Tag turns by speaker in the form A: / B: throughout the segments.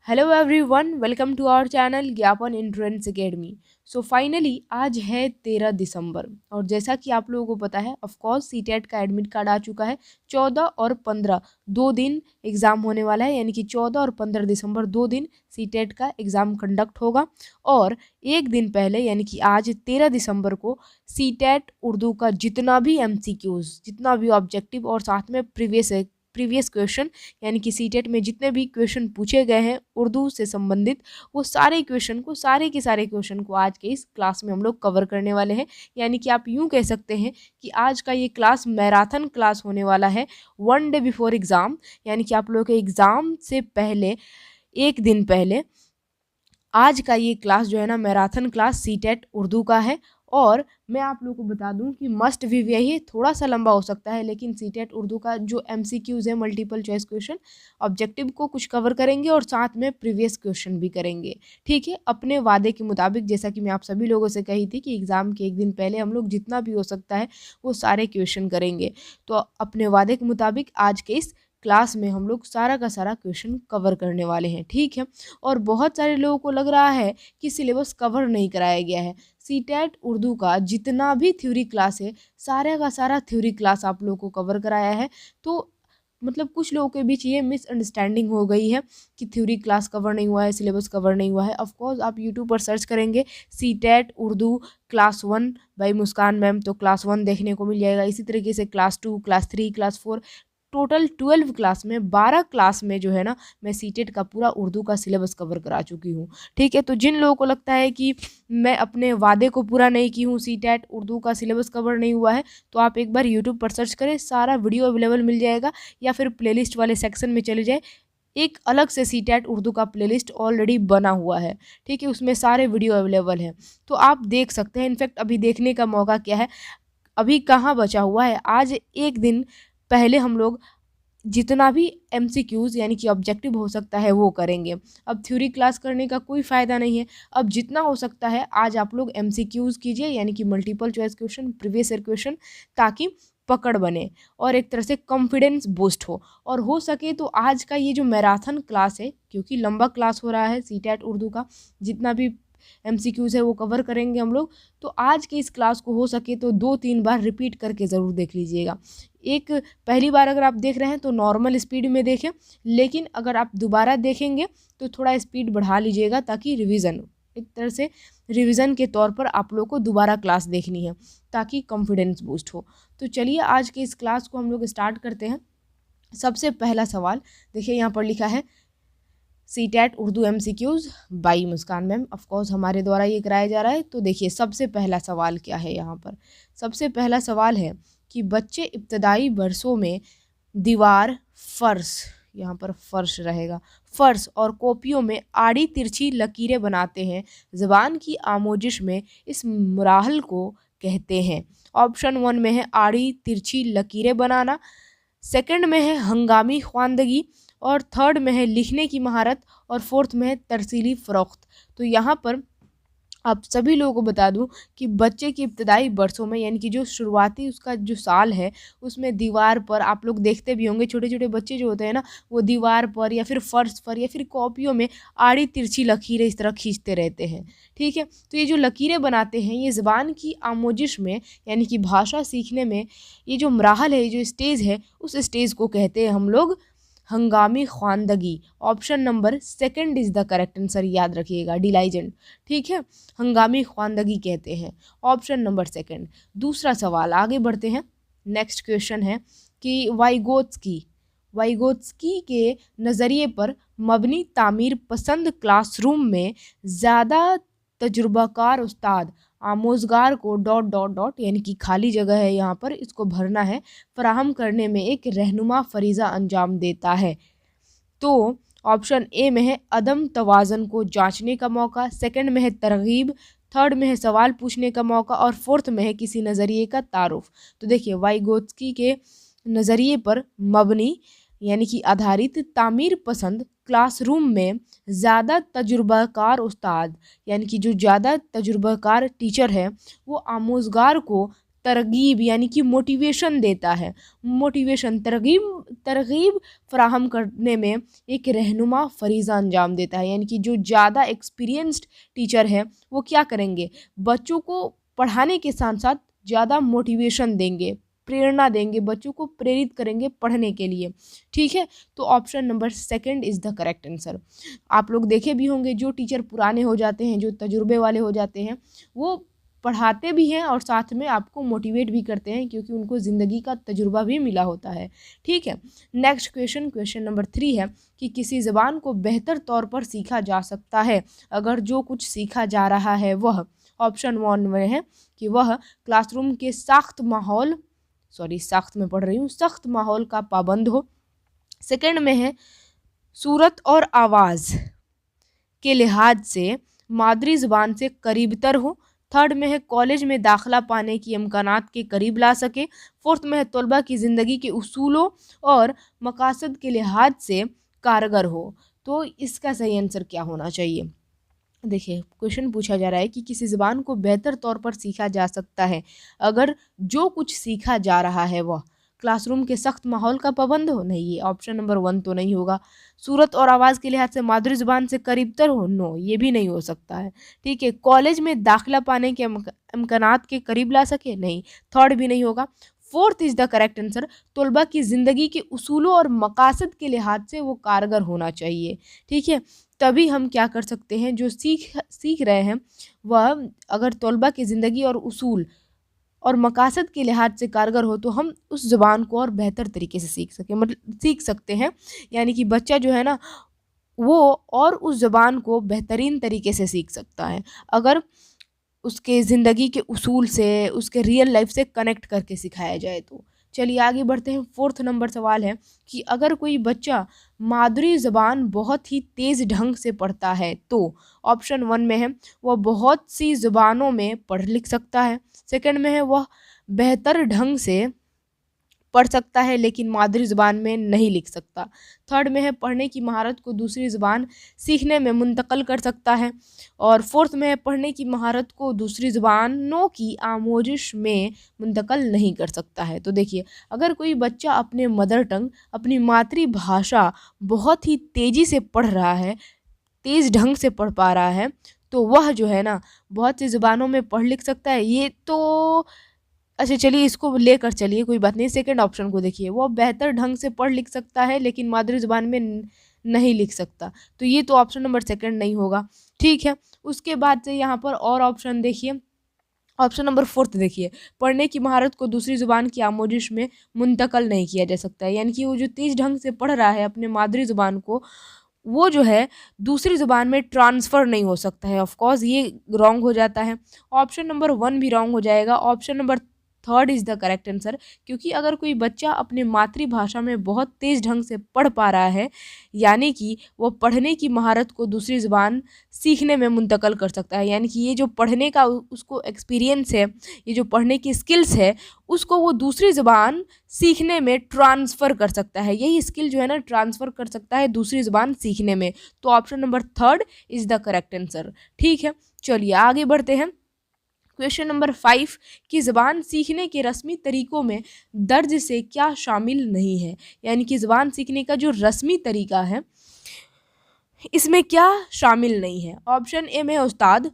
A: Hello everyone, welcome to our channel ज्ञापन entrance academy. So finally आज है 13 दिसंबर और जैसा कि आप लोगों को पता है ऑफ कोर्स सीटेट का एडमिट कार्ड आ चुका है। 14 और 15 दो दिन एग्ज़ाम होने वाला है, यानी कि 14 और 15 दिसंबर 2 दिन सीटेट का एग्ज़ाम कंडक्ट होगा। और एक दिन पहले यानी कि आज 13 दिसंबर को सीटेट उर्दू का जितना भी एमसीक्यूज़, जितना भी ऑब्जेक्टिव और साथ में प्रीवियस क्वेश्चन यानी कि सीटेट में जितने भी क्वेश्चन पूछे गए हैं उर्दू से संबंधित, वो सारे क्वेश्चन को आज के इस क्लास में हम लोग कवर करने वाले हैं। यानी कि आप यूँ कह सकते हैं कि आज का ये क्लास मैराथन क्लास होने वाला है, 1 डे बिफोर एग्ज़ाम। यानी कि आप लोगों के एग्ज़ाम से पहले एक दिन पहले आज का ये क्लास जो है ना, मैराथन क्लास सीटेट उर्दू का है। और मैं आप लोगों को बता दूं कि मस्ट वी यही थोड़ा सा लंबा हो सकता है, लेकिन सीटेट उर्दू का जो एमसीक्यूज़ है, मल्टीपल चॉइस क्वेश्चन, ऑब्जेक्टिव को कुछ कवर करेंगे और साथ में प्रीवियस क्वेश्चन भी करेंगे। ठीक है, अपने वादे के मुताबिक, जैसा कि मैं आप सभी लोगों से कही थी कि एग्ज़ाम के एक दिन पहले हम लोग जितना भी हो सकता है वो सारे क्वेश्चन करेंगे। तो अपने वादे के मुताबिक आज के इस क्लास में हम लोग सारा का सारा क्वेश्चन कवर करने वाले हैं। ठीक है, और बहुत सारे लोगों को लग रहा है कि सिलेबस कवर नहीं कराया गया है। सीटेट उर्दू का जितना भी थ्योरी क्लास है, सारे का सारा थ्योरी क्लास आप लोगों को कवर कराया है। तो मतलब कुछ लोगों के बीच ये मिसअंडरस्टैंडिंग हो गई है कि थ्योरी क्लास कवर नहीं हुआ है, सिलेबस कवर नहीं हुआ है। ऑफ कोर्स आप यूट्यूब पर सर्च करेंगे CTET Urdu class 1 by Muskan ma'am, तो क्लास 1 देखने को मिल जाएगा। इसी तरीके से class 2, class 3, class 4, total 12 class में 12 क्लास में जो है ना, मैं सीटेट का पूरा उर्दू का सिलेबस कवर करा चुकी हूँ। ठीक है, तो जिन लोगों को लगता है कि मैं अपने वादे को पूरा नहीं की हूँ, सीटेट उर्दू का सिलेबस कवर नहीं हुआ है, तो आप एक बार यूट्यूब पर सर्च करें, सारा वीडियो अवेलेबल मिल जाएगा। या फिर प्लेलिस्ट वाले सेक्शन में चले जाए, एक अलग से सीटेट उर्दू का प्लेलिस्ट ऑलरेडी बना हुआ है। ठीक है, उसमें सारे वीडियो अवेलेबल हैं, तो आप देख सकते हैं। इनफैक्ट अभी देखने का मौका क्या है, अभी कहाँ बचा हुआ है, आज एक दिन पहले हम लोग जितना भी एमसीक्यूज़ यानी कि ऑब्जेक्टिव हो सकता है वो करेंगे। अब थ्योरी क्लास करने का कोई फ़ायदा नहीं है। अब जितना हो सकता है आज आप लोग एमसीक्यूज़ कीजिए, यानी कि multiple choice question, previous year question, ताकि पकड़ बने और एक तरह से कॉन्फिडेंस बूस्ट हो। और हो सके तो आज का ये जो मैराथन क्लास है, क्योंकि लंबा क्लास हो रहा है सीटेट उर्दू का, जितना भी एमसीक्यूज़ है वो कवर करेंगे हम लोग। तो आज के इस क्लास को हो सके तो 2-3 बार रिपीट करके ज़रूर देख लीजिएगा। एक पहली बार अगर आप देख रहे हैं तो नॉर्मल स्पीड में देखें, लेकिन अगर आप दोबारा देखेंगे तो थोड़ा स्पीड बढ़ा लीजिएगा, ताकि रिवीजन, एक तरह से रिवीजन के तौर पर आप लोग को दोबारा क्लास देखनी है, ताकि कॉन्फिडेंस बूस्ट हो। तो चलिए आज के इस क्लास को हम लोग स्टार्ट करते हैं। सबसे पहला सवाल देखिए, यहाँ पर लिखा है CTET Urdu MCQs by Muskan ma'am. Of course हमारे द्वारा ये कराया जा रहा है। तो देखिए सबसे पहला सवाल क्या है, यहाँ पर सबसे पहला सवाल है कि बच्चे इब्तदाई वर्षों में दीवार, फर्श, यहाँ पर फर्श रहेगा, फर्श और कॉपियों में आड़ी तिरछी लकीरें बनाते हैं। ज़बान की आमोजिश में इस मुराहल को कहते हैं। ऑप्शन 1 में है आड़ी तिरछी लकीरें बनाना, सेकंड में है हंगामी ख्वानदगी, और थर्ड में है लिखने की महारत, और फोर्थ में है तरसीली फ़रोख्त। तो यहाँ पर आप सभी लोगों को बता दूं कि बच्चे की इब्तदाई वर्षों में, यानी कि जो शुरुआती उसका जो साल है, उसमें दीवार पर आप लोग देखते भी होंगे, छोटे छोटे बच्चे जो होते हैं ना, वो दीवार पर या फिर फर्श पर या फिर कॉपियों में आड़ी तिरछी लकीरें इस तरह खींचते रहते हैं। ठीक है, तो ये जो लकीरें बनाते हैं, ये ज़बान की आमोजिश में यानी कि भाषा सीखने में ये जो मराहल है, ये जो स्टेज है, उस स्टेज को कहते हैं हम लोग हंगामी ख्वानदगी। Option number second is the correct answer, याद रखिएगा, डिलाइजेंट। ठीक है, हंगामी ख्वानदगी कहते हैं, ऑप्शन नंबर सेकंड। दूसरा सवाल, आगे बढ़ते हैं। नेक्स्ट क्वेश्चन है कि वाइगोत्स्की के नज़रिए पर मबनी तामीर पसंद क्लासरूम में ज़्यादा तजुर्बाकार उस्ताद आमोजगार को डॉट डॉट डॉट, यानी कि खाली जगह है यहाँ पर, इसको भरना है, फराहम करने में एक रहनुमा फरीज़ा अंजाम देता है। तो ऑप्शन ए में है अदम तवाज़न को जांचने का मौका, सेकंड में है तरगीब, थर्ड में है सवाल पूछने का मौका, और फोर्थ में है किसी नज़रिए का तारुफ। तो देखिए वाइगोत्स्की के नज़रिए पर मबनी यानी कि आधारित तामीर पसंद क्लासरूम में ज़्यादा तजुर्बाकार उस्ताद, यानी कि जो ज़्यादा तजुर्बाकार टीचर है, वो आमोजगार को तरगीब यानी कि मोटिवेशन देता है। मोटिवेशन तरगीब फराहम करने में एक रहनुमा फरीज़ा अंजाम देता है, यानी कि जो ज़्यादा एक्सपीरियंस्ड टीचर है वो क्या करेंगे, बच्चों को पढ़ाने के साथ साथ ज़्यादा मोटिवेशन देंगे, प्रेरणा देंगे, बच्चों को प्रेरित करेंगे पढ़ने के लिए। ठीक है, तो option number second is the correct answer. आप लोग देखे भी होंगे जो टीचर पुराने हो जाते हैं, जो तजुर्बे वाले हो जाते हैं, वो पढ़ाते भी हैं और साथ में आपको मोटिवेट भी करते हैं, क्योंकि उनको ज़िंदगी का तजुर्बा भी मिला होता है। ठीक है, नेक्स्ट क्वेश्चन नंबर 3 है कि किसी ज़बान को बेहतर तौर पर सीखा जा सकता है अगर जो कुछ सीखा जा रहा है वह, ऑप्शन 1 में है कि वह क्लासरूम के सख्त माहौल का पाबंद हो। सेकंड में है सूरत और आवाज़ के लिहाज से मादरी ज़बान से करीबतर हो। थर्ड में है कॉलेज में दाखिला पाने की इम्कानात के करीब ला सके। फोर्थ में है तलबा की ज़िंदगी के उसूलों और मकासद के लिहाज से कारगर हो। तो इसका सही आंसर क्या होना चाहिए? देखिए, क्वेश्चन पूछा जा रहा है कि किसी ज़बान को बेहतर तौर पर सीखा जा सकता है अगर जो कुछ सीखा जा रहा है वह क्लासरूम के सख्त माहौल का पाबंद हो। नहीं, ये ऑप्शन नंबर 1 तो नहीं होगा। सूरत और आवाज़ के लिहाज से मादरी ज़बान से करीबतर हो, नो, ये भी नहीं हो सकता है। ठीक है, कॉलेज में दाखिला पाने के इम्कानात के करीब ला सके, नहीं, थर्ड भी नहीं होगा। Fourth is the correct answer, तलबा की ज़िंदगी के उसूलों और मकासद के लिहाज से वो कारगर होना चाहिए। ठीक है, तभी हम क्या कर सकते हैं, जो सीख रहे हैं वह अगर तलबा की ज़िंदगी और उसूल और मकासद के लिहाज से कारगर हो तो हम उस ज़बान को और बेहतर तरीके से सीख सकते हैं। यानी कि बच्चा जो है ना वो और उस ज़बान को बेहतरीन तरीके से सीख सकता है अगर उसके ज़िंदगी के उसूल से, उसके रियल लाइफ से कनेक्ट करके सिखाया जाए तो। चलिए आगे बढ़ते हैं। फोर्थ नंबर सवाल है कि अगर कोई बच्चा मादरी ज़बान बहुत ही तेज़ ढंग से पढ़ता है तो, ऑप्शन 1 में है वह बहुत सी ज़ुबानों में पढ़ लिख सकता है। सेकंड में है वह बेहतर ढंग से पढ़ सकता है लेकिन मादरी ज़बान में नहीं लिख सकता। थर्ड में है पढ़ने की महारत को दूसरी ज़बान सीखने में मुंतक़ल कर सकता है। और फोर्थ में है पढ़ने की महारत को दूसरी ज़बानों की आमोजिश में मुंतक़ल नहीं कर सकता है। तो देखिए, अगर कोई बच्चा अपने मदर टंग, अपनी मातृभाषा बहुत ही तेज़ी से पढ़ रहा है, तेज़ ढंग से पढ़ पा रहा है, तो वह जो है ना बहुत सी ज़ुबानों में पढ़ लिख सकता है। ये तो अच्छा, चलिए इसको लेकर चलिए, कोई बात नहीं। सेकंड ऑप्शन को देखिए, वो बेहतर ढंग से पढ़ लिख सकता है लेकिन मादरी ज़ुबान में नहीं लिख सकता, तो ये तो ऑप्शन नंबर सेकंड नहीं होगा। ठीक है, उसके बाद से यहाँ पर और ऑप्शन देखिए, ऑप्शन नंबर फोर्थ देखिए, पढ़ने की महारत को दूसरी ज़ुबान की आमोजिश में मुंतक़ल नहीं किया जा सकता है। यानी कि वो जो तेज़ ढंग से पढ़ रहा है अपने मादरी ज़ुबान को, वो जो है दूसरी ज़ुबान में ट्रांसफ़र नहीं हो सकता है। ऑफ कोर्स ये रॉन्ग हो जाता है। ऑप्शन नंबर 1 भी रॉन्ग हो जाएगा। Option number third is the correct answer, क्योंकि अगर कोई बच्चा अपने मातृभाषा में बहुत तेज़ ढंग से पढ़ पा रहा है, यानी कि वो पढ़ने की महारत को दूसरी ज़ुबान सीखने में मुंतक़ल कर सकता है। यानी कि ये जो पढ़ने का उसको एक्सपीरियंस है, ये जो पढ़ने की स्किल्स है, उसको वो दूसरी ज़ुबान सीखने में ट्रांसफ़र कर सकता है। यही स्किल जो है ना ट्रांसफ़र कर सकता है दूसरी ज़ुबान सीखने में। तो option number third is the correct answer. ठीक है, चलिए आगे बढ़ते हैं। क्वेश्चन नंबर 5 की ज़बान सीखने के रस्मी तरीक़ों में दर्ज से क्या शामिल नहीं है। यानी कि ज़बान सीखने का जो रस्मी तरीक़ा है इसमें क्या शामिल नहीं है। ऑप्शन ए में है उस्ताद,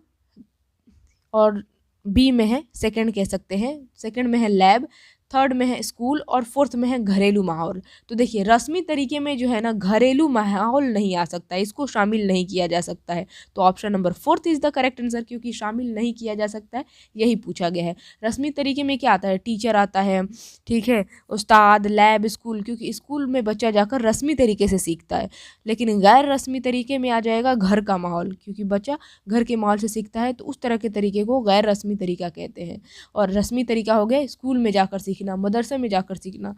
A: और बी में है सेकंड कह सकते हैं, सेकंड में है लैब, थर्ड में है स्कूल और फोर्थ में है घरेलू माहौल। तो देखिए, रस्मी तरीके में जो है ना घरेलू माहौल नहीं आ सकता है, इसको शामिल नहीं किया जा सकता है। तो option number fourth is the correct answer, क्योंकि शामिल नहीं किया जा सकता है यही पूछा गया है। रस्मी तरीके में क्या आता है, टीचर आता है, ठीक है, उस्ताद, लैब, स्कूल, क्योंकि स्कूल में बच्चा जाकर रस्मी तरीके से सीखता है। लेकिन गैर रस्मी तरीके में आ जाएगा घर का माहौल, क्योंकि बच्चा घर के माहौल से सीखता है, तो उस तरह के तरीके को गैर रस्मी तरीका कहते हैं। और रस्मी तरीका हो गया स्कूल में जाकर सीखना, मदरसे में जाकर सीखना।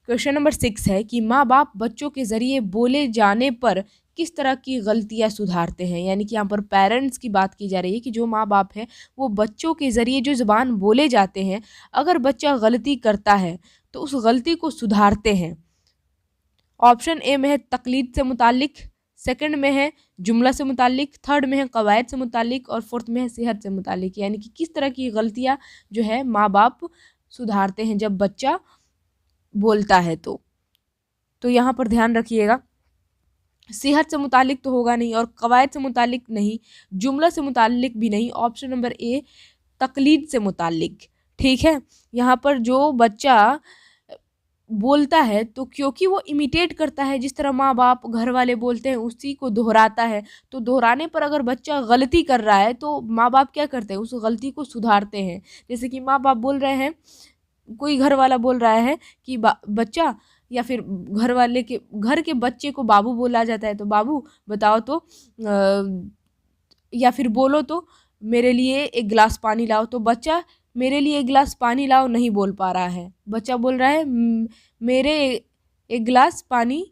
A: क्वेश्चन नंबर 6 है कि माँ बाप बच्चों के ज़रिए बोले जाने पर किस तरह की गलतियाँ सुधारते हैं। यानी कि यहाँ पर पेरेंट्स की बात की जा रही है कि जो माँ बाप है वो बच्चों के ज़रिए जो ज़ुबान बोले जाते हैं, अगर बच्चा गलती करता है तो उस गलती को सुधारते हैं। ऑप्शन ए में है तकलीद से मुतालिक, सेकंड में है जुमला से मुतालिक, थर्ड में है कवायद से मुतालिक और फोर्थ में है सेहत से मुतालिक। यानी कि किस तरह की गलतियाँ जो है माँ बाप सुधारते हैं जब बच्चा बोलता है। तो यहाँ पर ध्यान रखिएगा, सेहत से मुतालिक तो होगा नहीं और कवायद से मुतालिक नहीं, जुमला से मुतालिक भी नहीं। ऑप्शन नंबर ए तकलीद से मुतालिक। ठीक है, यहाँ पर जो बच्चा बोलता है तो क्योंकि वो इमिटेट करता है, जिस तरह माँ बाप घर वाले बोलते हैं उसी को दोहराता है, तो दोहराने पर अगर बच्चा गलती कर रहा है तो माँ बाप क्या करते हैं, उस गलती को सुधारते हैं। जैसे कि माँ बाप बोल रहे हैं, कोई घर वाला बोल रहा है कि बच्चा, या फिर घर के बच्चे को बाबू बोला जाता है, तो बाबू बताओ तो या फिर बोलो तो मेरे लिए एक गिलास पानी लाओ, तो बच्चा मेरे लिए एक गिलास पानी लाओ नहीं बोल पा रहा है, बच्चा बोल रहा है मेरे एक गिलास पानी,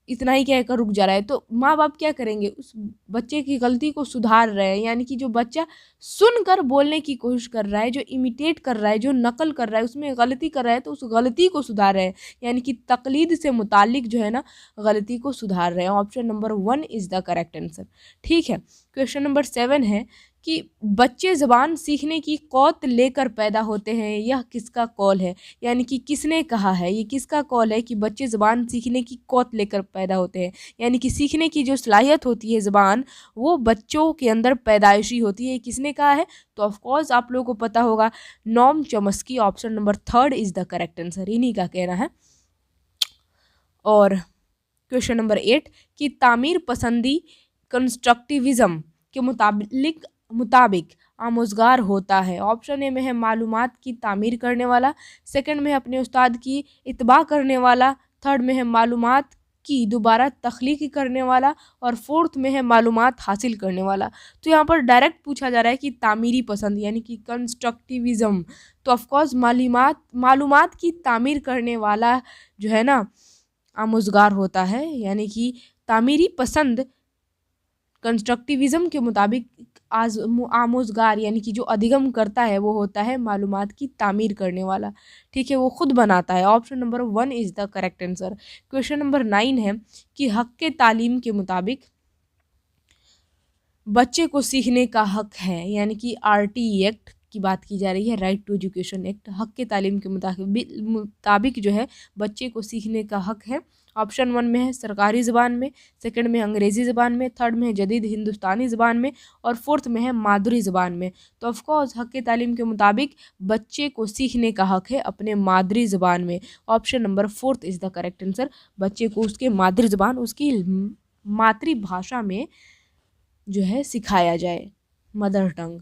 A: इतना ही कहकर रुक जा रहा है। तो माँ बाप क्या करेंगे, उस बच्चे की गलती को सुधार रहे हैं। यानी कि जो बच्चा सुनकर बोलने की कोशिश कर रहा है, जो इमिटेट कर रहा है, जो नकल कर रहा है, उसमें गलती कर रहा है तो उस गलती को सुधार रहे हैं। यानी कि तकलीद से मुतालिक जो है ना, गलती को सुधार रहे हैं। Option number 1 is the correct answer. ठीक है, क्वेश्चन नंबर 7 है कि बच्चे ज़बान सीखने की कौत लेकर पैदा होते हैं, यह किसका कौल है। यानी कि किसने कहा है, ये किसका कौल है कि बच्चे ज़बान सीखने की कौत लेकर पैदा होते हैं। यानी कि सीखने की जो सलाहियत होती है ज़बान, वो बच्चों के अंदर पैदाइशी होती है। ये किसने कहा है, तो ऑफकोर्स आप लोगों को पता होगा, Noam Chomsky. Option number 3 is the correct answer, इन्हीं का कहना है। और क्वेश्चन नंबर 8 कि तामीर पसंदी कंस्ट्रक्टिविज़म के मुताबिक आमोजगार होता है। ऑप्शन ए में है मालूमात की तामीर करने वाला, सेकंड में है अपने उस्ताद की इत्बा करने वाला, थर्ड में है मालूमात की दोबारा तख्लीक करने वाला और फोर्थ में है मालूमात हासिल करने वाला। तो यहाँ पर डायरेक्ट पूछा जा रहा है कि तामीरी पसंद यानी कि कंस्ट्रक्टिविज़म, तो ऑफकोर्स मालूमात की तामीर करने वाला जो है ना आमोजगार होता है। यानी कि तामीरी पसंद कंस्ट्रक्टिविज़म के मुताबिक आमोजगार यानी कि जो अधिगम करता है वो होता है मालूमात की तामीर करने वाला। ठीक है, वो खुद बनाता है। Option number 1 is the correct answer. Question number 9 है कि हक़ तालीम के मुताबिक बच्चे को सीखने का हक है। यानी कि RTE एक्ट की बात की जा रही है, राइट टू एजुकेशन एक्ट। हक़ के तालीम के मुताबिक जो है बच्चे को सीखने का हक है। ऑप्शन 1 में है सरकारी ज़बान में, सेकंड में अंग्रेज़ी ज़बान में, थर्ड में है जदीद हिंदुस्तानी ज़बान में और फोर्थ में है मादरी ज़बान में। तो ऑफकोर्स हक़ के तालीम के मुताबिक बच्चे को सीखने का हक है अपने मादरी ज़बान में। Option number 4 is the correct answer. बच्चे को उसके मादरी ज़बान, उसकी मातृभाषा में जो है सिखाया जाए, मदर टंग।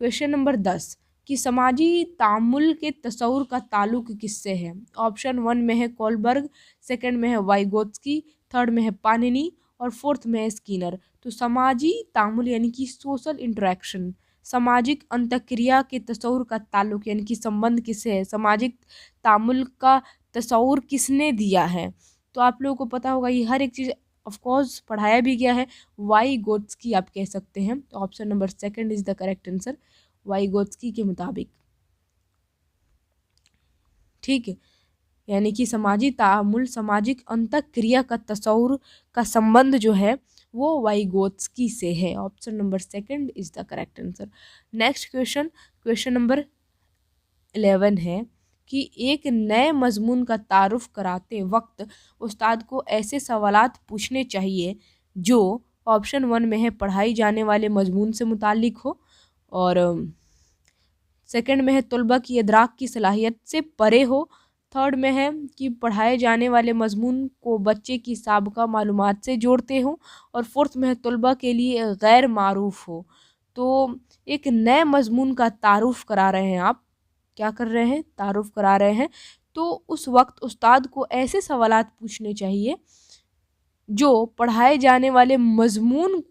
A: क्वेश्चन नंबर 10 कि समाजी तामुल के तसव्वुर का ताल्लुक किससे है। ऑप्शन 1 में है कोलबर्ग, सेकंड में है वाइगोत्स्की, थर्ड में है पानिनी और फोर्थ में है स्किनर। तो समाजी तामुल यानी कि सोशल इंटरेक्शन, सामाजिक अंतक्रिया के तसव्वुर का ताल्लुक यानी कि संबंध किससे है, सामाजिक तामुल का तसव्वुर किसने दिया है। तो आप लोगों को पता होगा, ये हर एक चीज़ ऑफकोर्स पढ़ाया भी गया है। वाइगोत्स्की आप कह सकते हैं। तो option number 2 is the correct answer, Vygotsky के मुताबिक। ठीक है, यानी कि समाजी तामुल, सामाजिक अंतक्रिया का तसव्वुर का संबंध जो है वो वाइगोत्स्की से है। Option number 2 is the correct answer. Next question number 11 है कि एक नए मजमून का तारुफ कराते वक्त उस्ताद को ऐसे सवालात पूछने चाहिए जो ऑप्शन 1 में है पढ़ाई जाने वाले मजमून से मुताल्लिक हो, और सेकंड में है तलबा की इदराक की सलाहियत से परे हो, थर्ड में है कि पढ़ाए जाने वाले मजमून को बच्चे की साबिका मालूमात से जोड़ते हो, और फोर्थ में है तलबा के लिए गैर मारूफ हो। तो एक नए मजमून का तारुफ करा रहे हैं आप, क्या कर रहे हैं, तारुफ करा रहे हैं। तो उस वक्त उस्ताद को ऐसे सवालात पूछने चाहिए जो पढ़ाए जाने वाले मजमून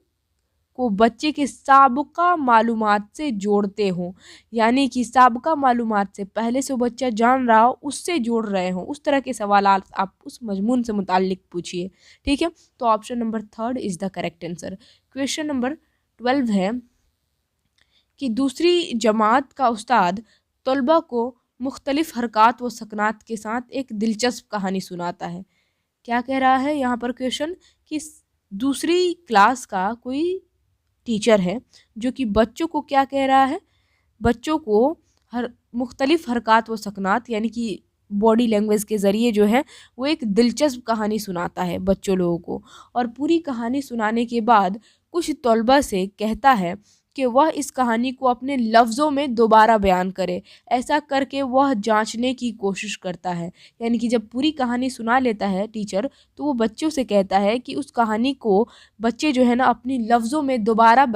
A: को बच्चे के साबिका मालूमात से जोड़ते हों। यानी कि साबिका मालूमात से, पहले से बच्चा जान रहा हो उससे जोड़ रहे हों, उस तरह के सवालात आप उस मजमून से मुताल्लिक पूछिए। ठीक है, तो option number 3 is the correct answer. Question number 12 है कि दूसरी जमात का उस्ताद तलबा को मुख्तलिफ हरकत व सकनात के साथ एक दिलचस्प कहानी सुनाता है। क्या कह रहा है यहाँ पर क्वेश्चन कि दूसरी क्लास का कोई टीचर है जो कि बच्चों को क्या कह रहा है, बच्चों को हर मुख्तलिफ हरकत व सकनात यानी कि बॉडी लैंग्वेज के ज़रिए जो है वो एक दिलचस्प कहानी सुनाता है बच्चों लोगों को। और पूरी कहानी सुनाने के बाद कुछ तलबा से कहता है कि वह इस कहानी को अपने लफ्ज़ों में दोबारा बयान करे। ऐसा करके वह जांचने की कोशिश करता है, यानी कि जब पूरी कहानी सुना लेता है टीचर तो वो बच्चों से कहता है कि उस कहानी को बच्चे जो है ना अपनी लफ्ज़ों में दोबारा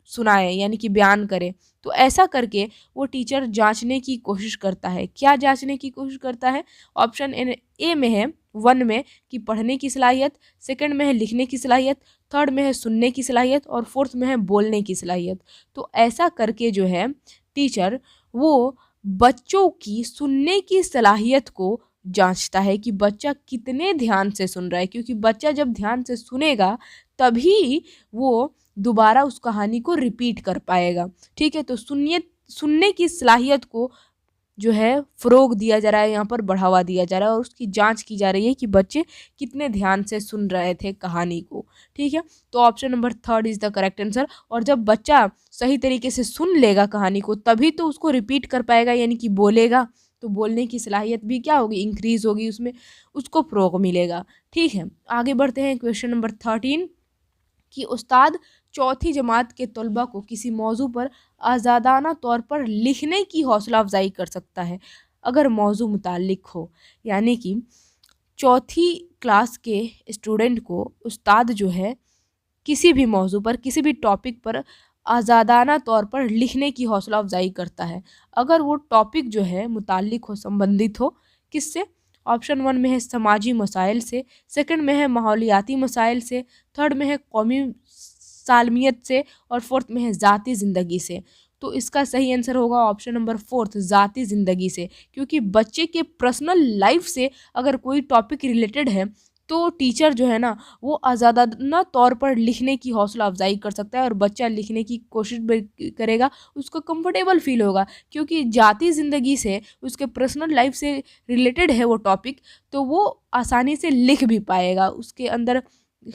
A: सुनाए यानी कि बयान करें। तो ऐसा करके वो टीचर जांचने की कोशिश करता है। क्या जांचने की कोशिश करता है? ऑप्शन ए में है 1 में कि पढ़ने की सलाहियत, सेकंड में है लिखने की सलाहियत, थर्ड में है सुनने की सलाहियत और फोर्थ में है बोलने की सलाहियत। तो ऐसा करके जो है टीचर वो बच्चों की सुनने की सलाहियत को जांचता है कि बच्चा कितने ध्यान से सुन रहा है, क्योंकि बच्चा जब ध्यान से सुनेगा तभी वो दोबारा उस कहानी को रिपीट कर पाएगा। ठीक है, तो सुनने की सलाहियत को जो है फ़रोग दिया जा रहा है, यहाँ पर बढ़ावा दिया जा रहा है और उसकी जांच की जा रही है कि बच्चे कितने ध्यान से सुन रहे थे कहानी को। ठीक है, तो option number third is the correct answer. और जब बच्चा सही तरीके से सुन लेगा कहानी को तभी तो उसको रिपीट कर पाएगा यानी कि बोलेगा, तो बोलने की सलाहियत भी क्या होगी, इंक्रीज़ होगी, उसमें उसको फ़रोग मिलेगा। ठीक है, आगे बढ़ते हैं क्वेश्चन नंबर 13 कि उस्ताद चौथी जमात के तलबा को किसी मौजू पर आज़ादाना तौर पर लिखने की हौसला अफजाई कर सकता है अगर मौजू मुताल्लिक हो। यानी कि चौथी क्लास के स्टूडेंट को उस्ताद जो है किसी भी मौजू पर किसी भी टॉपिक पर आज़ादाना तौर पर लिखने की हौसला अफजाई करता है अगर वो टॉपिक जो है मुताल्लिक हो, संबंधित हो। किससे? ऑप्शन 1 में है समाजी मसाइल से, सेकंड में है माहौलियाती मसाइल से, थर्ड में है कौमी सालमियत से और फोर्थ में है ज़ाती ज़िंदगी से। तो इसका सही आंसर होगा ऑप्शन नंबर फोर्थ, ज़ाती ज़िंदगी से, क्योंकि बच्चे के पर्सनल लाइफ से अगर कोई टॉपिक रिलेटेड है तो टीचर जो है ना वो आज़ादाना तौर पर लिखने की हौसला अफजाई कर सकता है और बच्चा लिखने की कोशिश भी करेगा, उसको कंफर्टेबल फील होगा क्योंकि जाती ज़िंदगी से उसके पर्सनल लाइफ से रिलेटेड है वो टॉपिक, तो वो आसानी से लिख भी पाएगा, उसके अंदर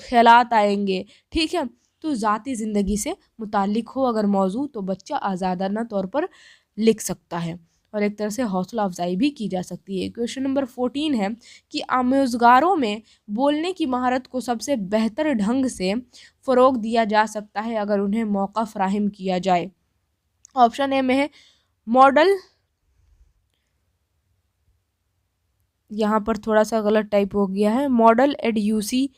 A: ख्यालात आएंगे। ठीक है, तो ज़ाती ज़िंदगी से मुताल्लिक हो अगर मौजू तो बच्चा आज़ादाना तौर पर लिख सकता है और एक तरह से हौसला अफजाई भी की जा सकती है। क्वेश्चन नंबर 14 है कि आमोज़गारों में बोलने की महारत को सबसे बेहतर ढंग से फ़रोग दिया जा सकता है अगर उन्हें मौका फ़राहम किया जाए। ऑप्शन ए में है मॉडल, यहाँ पर थोड़ा सा गलत टाइप हो गया है, मॉडल एडयूसी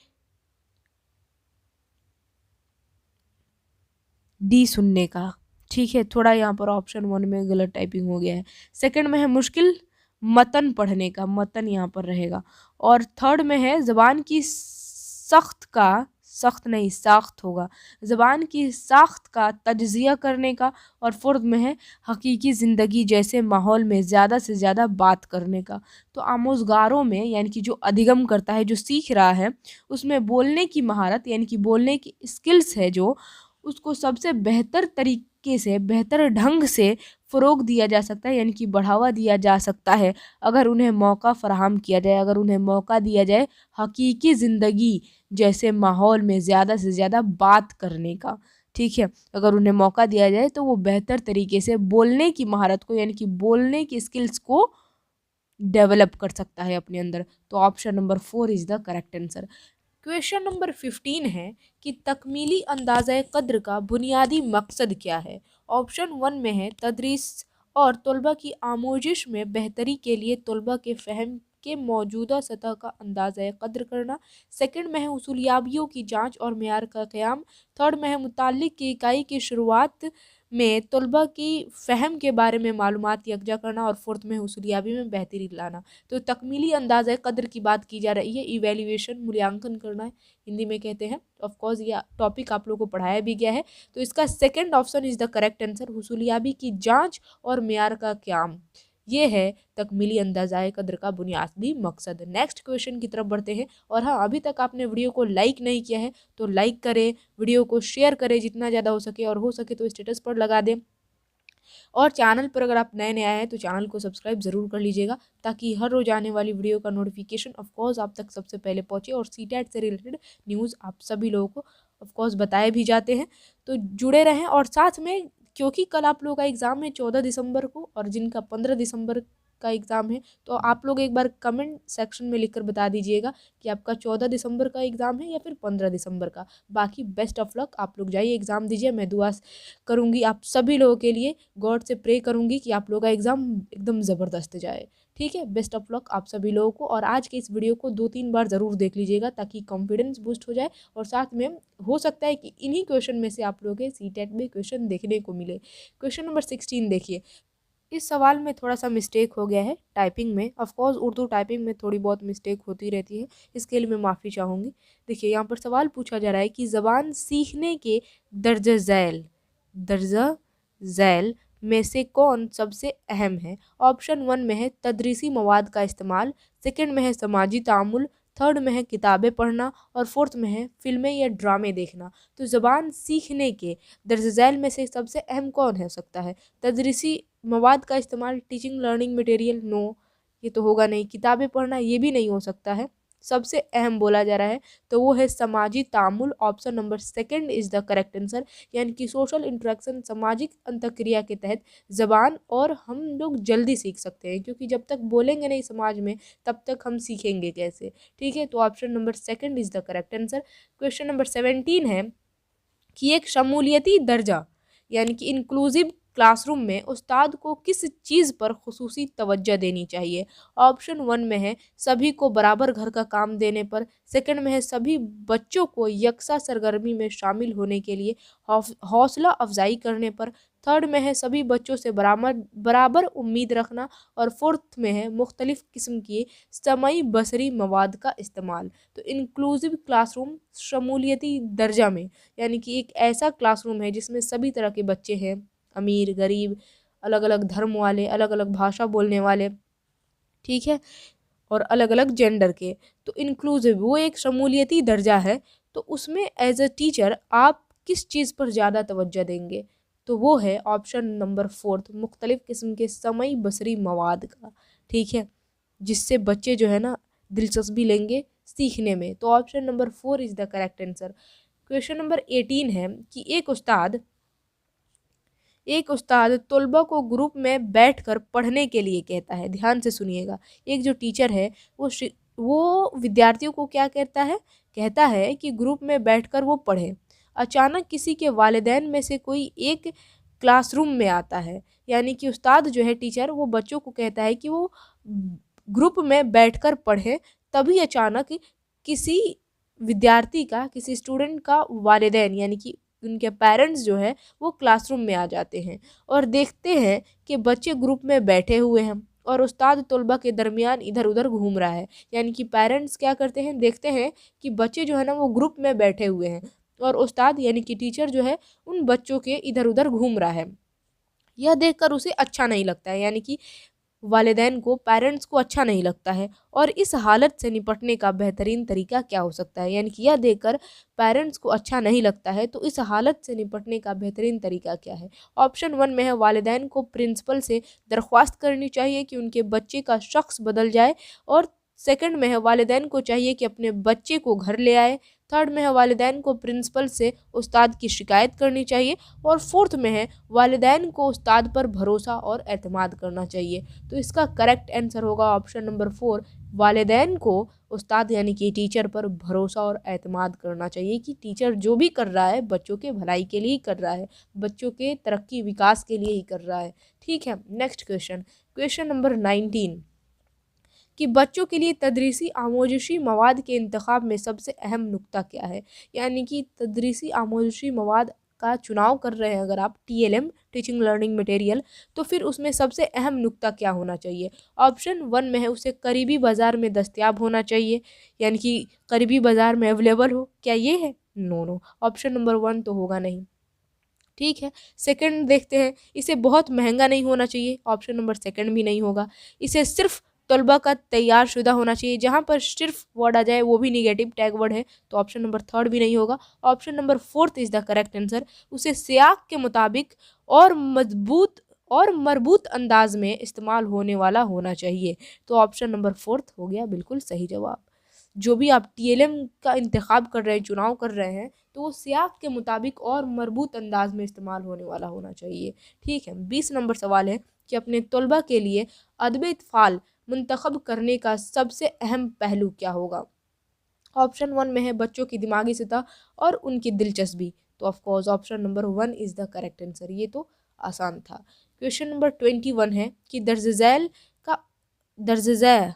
A: डी सुनने का। ठीक है, थोड़ा यहाँ पर ऑप्शन 1 में गलत टाइपिंग हो गया है। सेकंड में है मुश्किल मतन पढ़ने का, मतन यहाँ पर रहेगा। और थर्ड में है ज़बान की सख्त का, सख्त नहीं साख्त होगा, ज़बान की साख्त का तज्ज़िया करने का। और फोर्थ में है हकीकी ज़िंदगी जैसे माहौल में ज़्यादा से ज़्यादा बात करने का। तो आमोज़गारों में यानी कि जो अधिगम करता है, जो सीख रहा है, उसमें बोलने की महारत यानी कि बोलने की स्किल्स है जो उसको सबसे बेहतर तरीके से, बेहतर ढंग से फ़रोग दिया जा सकता है यानी कि बढ़ावा दिया जा सकता है अगर उन्हें मौका फ़राहम किया जाए, अगर उन्हें मौका दिया जाए हकीकी ज़िंदगी जैसे माहौल में ज़्यादा से ज़्यादा बात करने का। ठीक है, अगर उन्हें मौका दिया जाए तो वो बेहतर तरीके से बोलने की महारत को यानी कि बोलने की स्किल्स को डेवलप कर सकता है अपने अंदर। तो option number 4 is the correct answer. Question number 15 है कि तकमीली अंदाज़ा क़द्र का बुनियादी मकसद क्या है। ऑप्शन 1 में है तदरीस और तलबा की आमोजिश में बेहतरी के लिए तलबा के फ़हम के मौजूदा सतह का अंदाज़ा क़द्र करना, सेकंड में है उसूलियाबियों की जांच और मेयार का क़याम, थर्ड में है मुताल्लिक़ की इकाई की शुरुआत में तलबा की फ़हम के बारे में मालूमात यकजा करना और फोर्थ में उसूलियाबी में बेहतरी लाना। तो तकमीली अंदाज़ा क़द्र की बात की जा रही है, इवैल्यूएशन मूल्यांकन करना है हिंदी में कहते हैं। ऑफ कोर्स ये टॉपिक आप लोगों को पढ़ाया भी गया है। तो इसका second option is the correct answer, हुसूलियाबी की जांच और मेयार का क़याम, ये है तकमीली अंदाज़ा क़द्र का बुनियादी मकसद। नेक्स्ट क्वेश्चन की तरफ बढ़ते हैं। और हाँ, अभी तक आपने वीडियो को लाइक नहीं किया है तो लाइक करें, वीडियो को शेयर करें जितना ज़्यादा हो सके और हो सके तो स्टेटस पर लगा दें। और चैनल पर अगर आप नए नए आए हैं तो चैनल को सब्सक्राइब ज़रूर कर लीजिएगा, ताकि हर रोज़ आने वाली वीडियो का नोटिफिकेशन ऑफकोर्स आप तक सबसे पहले पहुँचे। और सीटेट से रिलेटेड न्यूज़ आप सभी लोगों को ऑफकोर्स बताए भी जाते हैं, तो जुड़े रहें। और साथ में, क्योंकि कल आप लोगों का एग्ज़ाम है 14 दिसंबर को, और जिनका 15 दिसंबर का एग्ज़ाम है, तो आप लोग एक बार कमेंट सेक्शन में लिखकर बता दीजिएगा कि आपका 14 दिसंबर का एग्ज़ाम है या फिर 15 दिसंबर का। बाकी बेस्ट ऑफ लक, आप लोग जाइए एग्ज़ाम दीजिए। मैं दुआ करूँगी आप सभी लोगों के लिए, गॉड से प्रे करूँगी कि आप लोगों का एग्ज़ाम एकदम ज़बरदस्त जाए। ठीक है, बेस्ट ऑफ लक आप सभी लोगों को। और आज के इस वीडियो को 2-3 बार ज़रूर देख लीजिएगा, ताकि कॉन्फिडेंस बूस्ट हो जाए। और साथ में हो सकता है कि इन्हीं क्वेश्चन में से आप लोगों के सीटेट में क्वेश्चन देखने को मिले। क्वेश्चन नंबर 16 देखिए। इस सवाल में थोड़ा सा मिस्टेक हो गया है टाइपिंग में। ऑफकोर्स उर्दू टाइपिंग में थोड़ी बहुत मिस्टेक होती रहती है, इसके लिए मैं माफ़ी चाहूँगी। देखिए, यहाँ पर सवाल पूछा जा रहा है कि ज़बान सीखने के दर्जा झैल में से कौन सबसे अहम है। ऑप्शन 1 में है तदरीसी मवाद का इस्तेमाल, सेकंड में है समाजी तामुल, थर्ड में है किताबें पढ़ना, और फोर्थ में है फिल्में या ड्रामे देखना। तो ज़बान सीखने के दर्ज झैल में से सबसे अहम कौन हो सकता है। तदरीसी मवाद का इस्तेमाल, टीचिंग लर्निंग मटेरियल, नो ये तो होगा नहीं। किताबें पढ़ना ये भी नहीं हो सकता है। सबसे अहम बोला जा रहा है तो वो है समाजी तामुल। Option number second is the correct answer, यानी कि सोशल इंटरेक्शन, सामाजिक अंतक्रिया के तहत ज़बान और हम लोग जल्दी सीख सकते हैं, क्योंकि जब तक बोलेंगे नहीं समाज में तब तक हम सीखेंगे कैसे। ठीक है, तो option number second is the correct answer. Question number 17 है कि एक शमूलियती दर्जा यानी कि इंक्लूसिव क्लासरूम में उस्ताद को किस चीज़ पर खुसूसी तवज्जो देनी चाहिए। ऑप्शन 1 में है सभी को बराबर घर का काम देने पर, सेकंड में है सभी बच्चों को यकसा सरगर्मी में शामिल होने के लिए हौसला अफजाई करने पर, थर्ड में है सभी बच्चों से बराबर उम्मीद रखना, और फोर्थ में है मुख्तलिफ किस्म की समई बसरी मवाद का इस्तेमाल। तो इंक्लूसिव क्लासरूम शमूलियती दर्जा में, यानी कि एक ऐसा क्लासरूम है जिसमें सभी तरह के बच्चे हैं, अमीर गरीब, अलग अलग धर्म वाले, अलग अलग भाषा बोलने वाले, ठीक है, और अलग अलग जेंडर के। तो इंक्लूसिव वो एक शमूलियती दर्जा है, तो उसमें एज अ टीचर आप किस चीज़ पर ज़्यादा तवज्जो देंगे। तो वो है ऑप्शन नंबर 4, मुख्तलिफ किस्म के समई बसरी मवाद का। ठीक है, जिससे बच्चे जो है ना दिलचस्पी लेंगे सीखने में। तो option number 4 is the correct answer. Question number 18 है कि एक उस्ताद तलबा को ग्रुप में बैठकर पढ़ने के लिए कहता है। ध्यान से सुनिएगा, एक जो टीचर है वो विद्यार्थियों को क्या कहता है कि ग्रुप में बैठकर वो पढ़े। अचानक किसी के वालिदैन में से कोई एक क्लासरूम में आता है, यानी कि उस्ताद जो है टीचर वो बच्चों को कहता है कि वो ग्रुप में बैठकर पढ़े। तभी अचानक किसी विद्यार्थी का, किसी स्टूडेंट का वालिदैन यानी कि उनके पेरेंट्स जो है वो क्लासरूम में आ जाते हैं और देखते हैं कि बच्चे ग्रुप में बैठे हुए हैं और उस्ताद तलबा के दरमियान इधर उधर घूम रहा है। यानी कि पेरेंट्स क्या करते हैं, देखते हैं कि बच्चे जो है ना वो ग्रुप में बैठे हुए हैं और उस्ताद यानी कि टीचर जो है उन बच्चों के इधर उधर घूम रहा है। यह देखकर उसे अच्छा नहीं लगता है, यानी कि वालिदैन को, पेरेंट्स को अच्छा नहीं लगता है। और इस हालत से निपटने का बेहतरीन तरीका क्या हो सकता है, यानी कि यह देखकर पेरेंट्स को अच्छा नहीं लगता है तो इस हालत से निपटने का बेहतरीन तरीका क्या है। ऑप्शन 1 में है वालिदैन को प्रिंसिपल से दरख्वास्त करनी चाहिए कि उनके बच्चे का शख्स बदल जाए, और सेकंड में है वालिदैन को चाहिए कि अपने बच्चे को घर ले आए, थर्ड में है वालिदैन को प्रिंसिपल से उस्ताद की शिकायत करनी चाहिए, और फोर्थ में है वालिदैन को उस्ताद पर भरोसा और एतमाद करना चाहिए। तो इसका करेक्ट आंसर होगा ऑप्शन नंबर 4, वालिदैन को उस्ताद यानी कि टीचर पर भरोसा और एतमाद करना चाहिए कि टीचर जो भी कर रहा है बच्चों के भलाई के लिए ही कर रहा है, बच्चों के तरक्की विकास के लिए ही कर रहा है। ठीक है, नेक्स्ट क्वेश्चन नंबर 19 कि बच्चों के लिए तदरीसी आमोजशी मवाद के इंतखाब में सबसे अहम नुक्ता क्या है। यानी कि तदरीसी आमोजशी मवाद का चुनाव कर रहे हैं अगर आप, TLM टीचिंग लर्निंग मटेरियल, तो फिर उसमें सबसे अहम नुक्ता क्या होना चाहिए। ऑप्शन 1 में है उसे करीबी बाज़ार में दस्तयाब होना चाहिए, यानी कि करीबी बाज़ार में अवेलेबल हो, क्या ये है? नो, ऑप्शन नंबर 1 तो होगा नहीं। ठीक है, सेकंड देखते हैं, इसे बहुत महंगा नहीं होना चाहिए, ऑप्शन नंबर सेकंड भी नहीं होगा। इसे सिर्फ तलबा का तैयार शुदा होना चाहिए, जहाँ पर सिर्फ वर्ड आ जाए वो भी निगेटिव टैग वर्ड है, तो ऑप्शन नंबर 3 भी नहीं होगा। Option number 4 is the correct answer. उसे सियाक के मुताबिक और मजबूत और मरबूत अंदाज में इस्तेमाल होने वाला होना चाहिए। तो ऑप्शन नंबर 4 हो गया बिल्कुल सही जवाब। जो भी आप टीएलएम का इंतखाब कर रहे हैं, चुनाव कर रहे हैं, तो वो सियाक के मुताबिक और मरबूत अंदाज में इस्तेमाल होने वाला होना चाहिए। ठीक है, 20 नंबर सवाल है कि अपने तलबा के लिए अदब इत्फाल मुंतखब करने का सबसे अहम पहलू क्या होगा। ऑप्शन 1 में है बच्चों की दिमागी सतह और उनकी दिलचस्पी। तो of course option number 1 is the correct answer. ये तो आसान था। क्वेश्चन नंबर 21 है कि दर्ज झैल का दर्ज झैल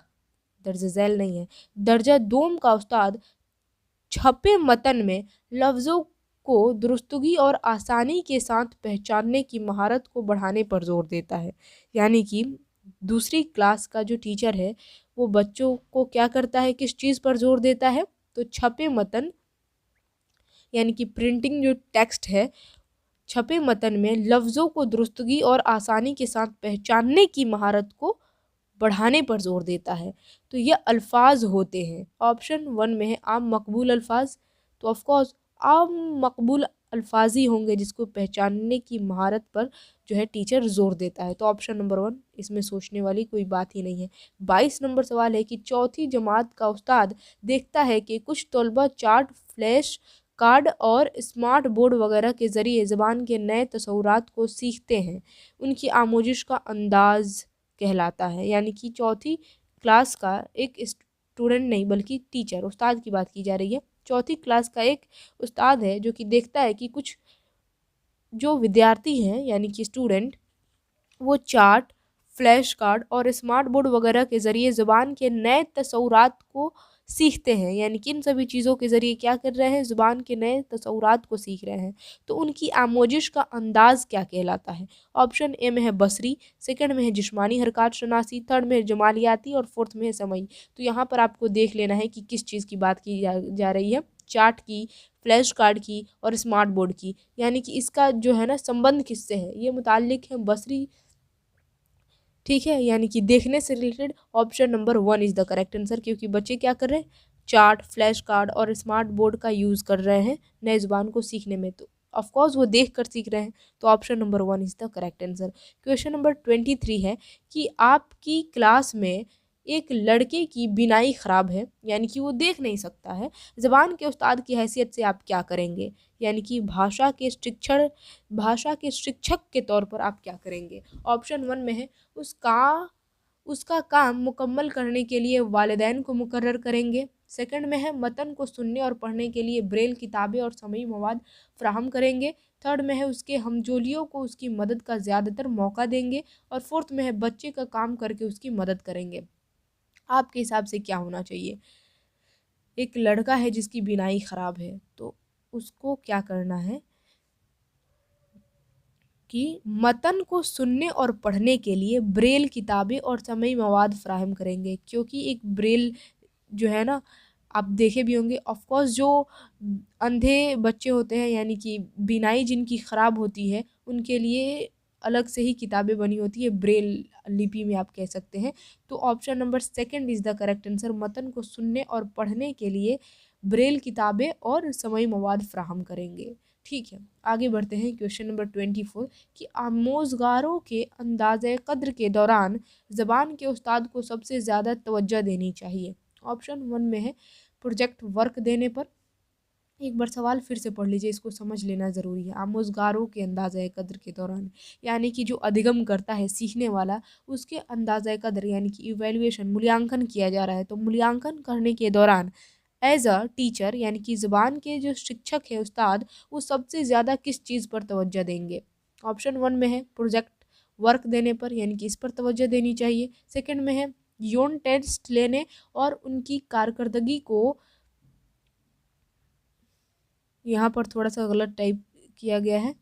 A: दर्ज झैल नहीं है, दर्जा दोम का उस्ताद छपे मतन में लफ्ज़ों को दुरुस्तगी और आसानी के साथ पहचानने की महारत को बढ़ाने पर जोर देता है। यानी कि दूसरी क्लास का जो टीचर है वो बच्चों को क्या करता है, किस चीज़ पर जोर देता है, तो छपे मतन यानी कि प्रिंटिंग जो टेक्स्ट है, छपे मतन में लफ्ज़ों को दुरुस्तगी और आसानी के साथ पहचानने की महारत को बढ़ाने पर जोर देता है। तो ये अल्फाज होते हैं। ऑप्शन 1 में है आम मकबूल अल्फाज। तो ऑफकोर्स आम मकबूल अल्फाज ही होंगे जिसको पहचानने की महारत पर जो है टीचर जोर देता है। तो ऑप्शन नंबर 1, इसमें सोचने वाली कोई बात ही नहीं है। 22 नंबर सवाल है कि चौथी जमात का उस्ताद देखता है कि कुछ तलबा चार्ट, फ्लैश कार्ड और स्मार्ट बोर्ड वगैरह के ज़रिए ज़बान के नए तसव्वुरात को सीखते हैं। उनकी आमोजिश का अंदाज़ कहलाता है। यानी कि चौथी क्लास का एक स्टूडेंट नहीं बल्कि टीचर, उस्ताद की बात की जा रही है। चौथी क्लास का एक उस्ताद है जो कि देखता है कि कुछ जो विद्यार्थी हैं यानी कि स्टूडेंट, वो चार्ट, फ्लैश कार्ड और स्मार्ट बोर्ड वगैरह के ज़रिए ज़ुबान के नए तसव्वुरात को सीखते हैं। यानी कि इन सभी चीज़ों के ज़रिए क्या कर रहे हैं, ज़ुबान के नए तसव्वुरात को सीख रहे हैं। तो उनकी आमोजिश का अंदाज़ क्या कहलाता है। ऑप्शन ए में है बसरी, सेकंड में है जिस्मानी हरकत शनासी, थर्ड में है जमालियाती और फोर्थ में है समई। तो यहाँ पर आपको देख लेना है कि किस चीज़ की बात की जा रही है, चार्ट की, फ्लैश कार्ड की और स्मार्ट बोर्ड की। यानी कि इसका जो है ना संबंध किससे है, ये मुताल्लिक है बसरी। ठीक है, यानी कि देखने से related option number 1 is the correct answer. क्योंकि बच्चे क्या कर रहे हैं, चार्ट, फ्लैश कार्ड और स्मार्ट बोर्ड का यूज़ कर रहे हैं नए ज़ुबान को सीखने में। तो ऑफकोर्स वो देख कर सीख रहे हैं। तो option number 1 is the correct answer. Question number 23 है कि आपकी क्लास में एक लड़के की बिनाई ख़राब है, यानी कि वो देख नहीं सकता है। ज़बान के उस्ताद की हैसियत से आप क्या करेंगे, यानी कि भाषा के शिक्षक के तौर पर आप क्या करेंगे। ऑप्शन 1 में है उसका काम मुकम्मल करने के लिए वालिदैन को मुकर्रर करेंगे। सेकंड में है मतन को सुनने और पढ़ने के लिए ब्रेल किताबें और समई मवाद फ्राहम करेंगे। थर्ड में है उसके हमजोलियों को उसकी मदद का ज़्यादातर मौका देंगे। और फोर्थ में है बच्चे का काम करके उसकी मदद करेंगे। आपके हिसाब से क्या होना चाहिए। एक लड़का है जिसकी बिनाई ख़राब है, तो उसको क्या करना है कि मतन को सुनने और पढ़ने के लिए ब्रेल किताबें और समई मवाद फ्राहम करेंगे। क्योंकि एक ब्रेल जो है ना, आप देखे भी होंगे ऑफकोर्स, जो अंधे बच्चे होते हैं यानी कि बिनाई जिनकी ख़राब होती है, उनके लिए अलग से ही किताबें बनी होती है, ब्रेल लिपि में आप कह सकते हैं। तो option number 2 is the correct answer. मतन को सुनने और पढ़ने के लिए ब्रेल किताबें और समई मवाद फ्राहम करेंगे। ठीक है, आगे बढ़ते हैं। क्वेश्चन नंबर 24 कि आमोज़गारों के अंदाज़े क़द्र के दौरान ज़बान के उस्ताद को सबसे ज़्यादा तवज्जो देनी चाहिए। ऑप्शन 1 में है प्रोजेक्ट वर्क देने पर। एक बार सवाल फिर से पढ़ लीजिए, इसको समझ लेना ज़रूरी है। आमोज़गारों के अंदाज़े क़द्र के दौरान, यानी कि जो अधिगम करता है सीखने वाला, उसके अंदाज़े क़द्र यानी कि इवैल्यूएशन, मूल्यांकन किया जा रहा है। तो मूल्यांकन करने के दौरान एज अ टीचर यानी कि ज़बान के जो शिक्षक है, उस्ताद, वो सबसे ज़्यादा किस चीज़ पर तवज्जो देंगे। ऑप्शन 1 में है प्रोजेक्ट वर्क देने पर, यानी कि इस पर तवज्जो देनी चाहिए। सेकंड में है योन टेस्ट लेने और उनकी कारकर्दगी को, यहाँ पर थोड़ा सा गलत टाइप किया गया है,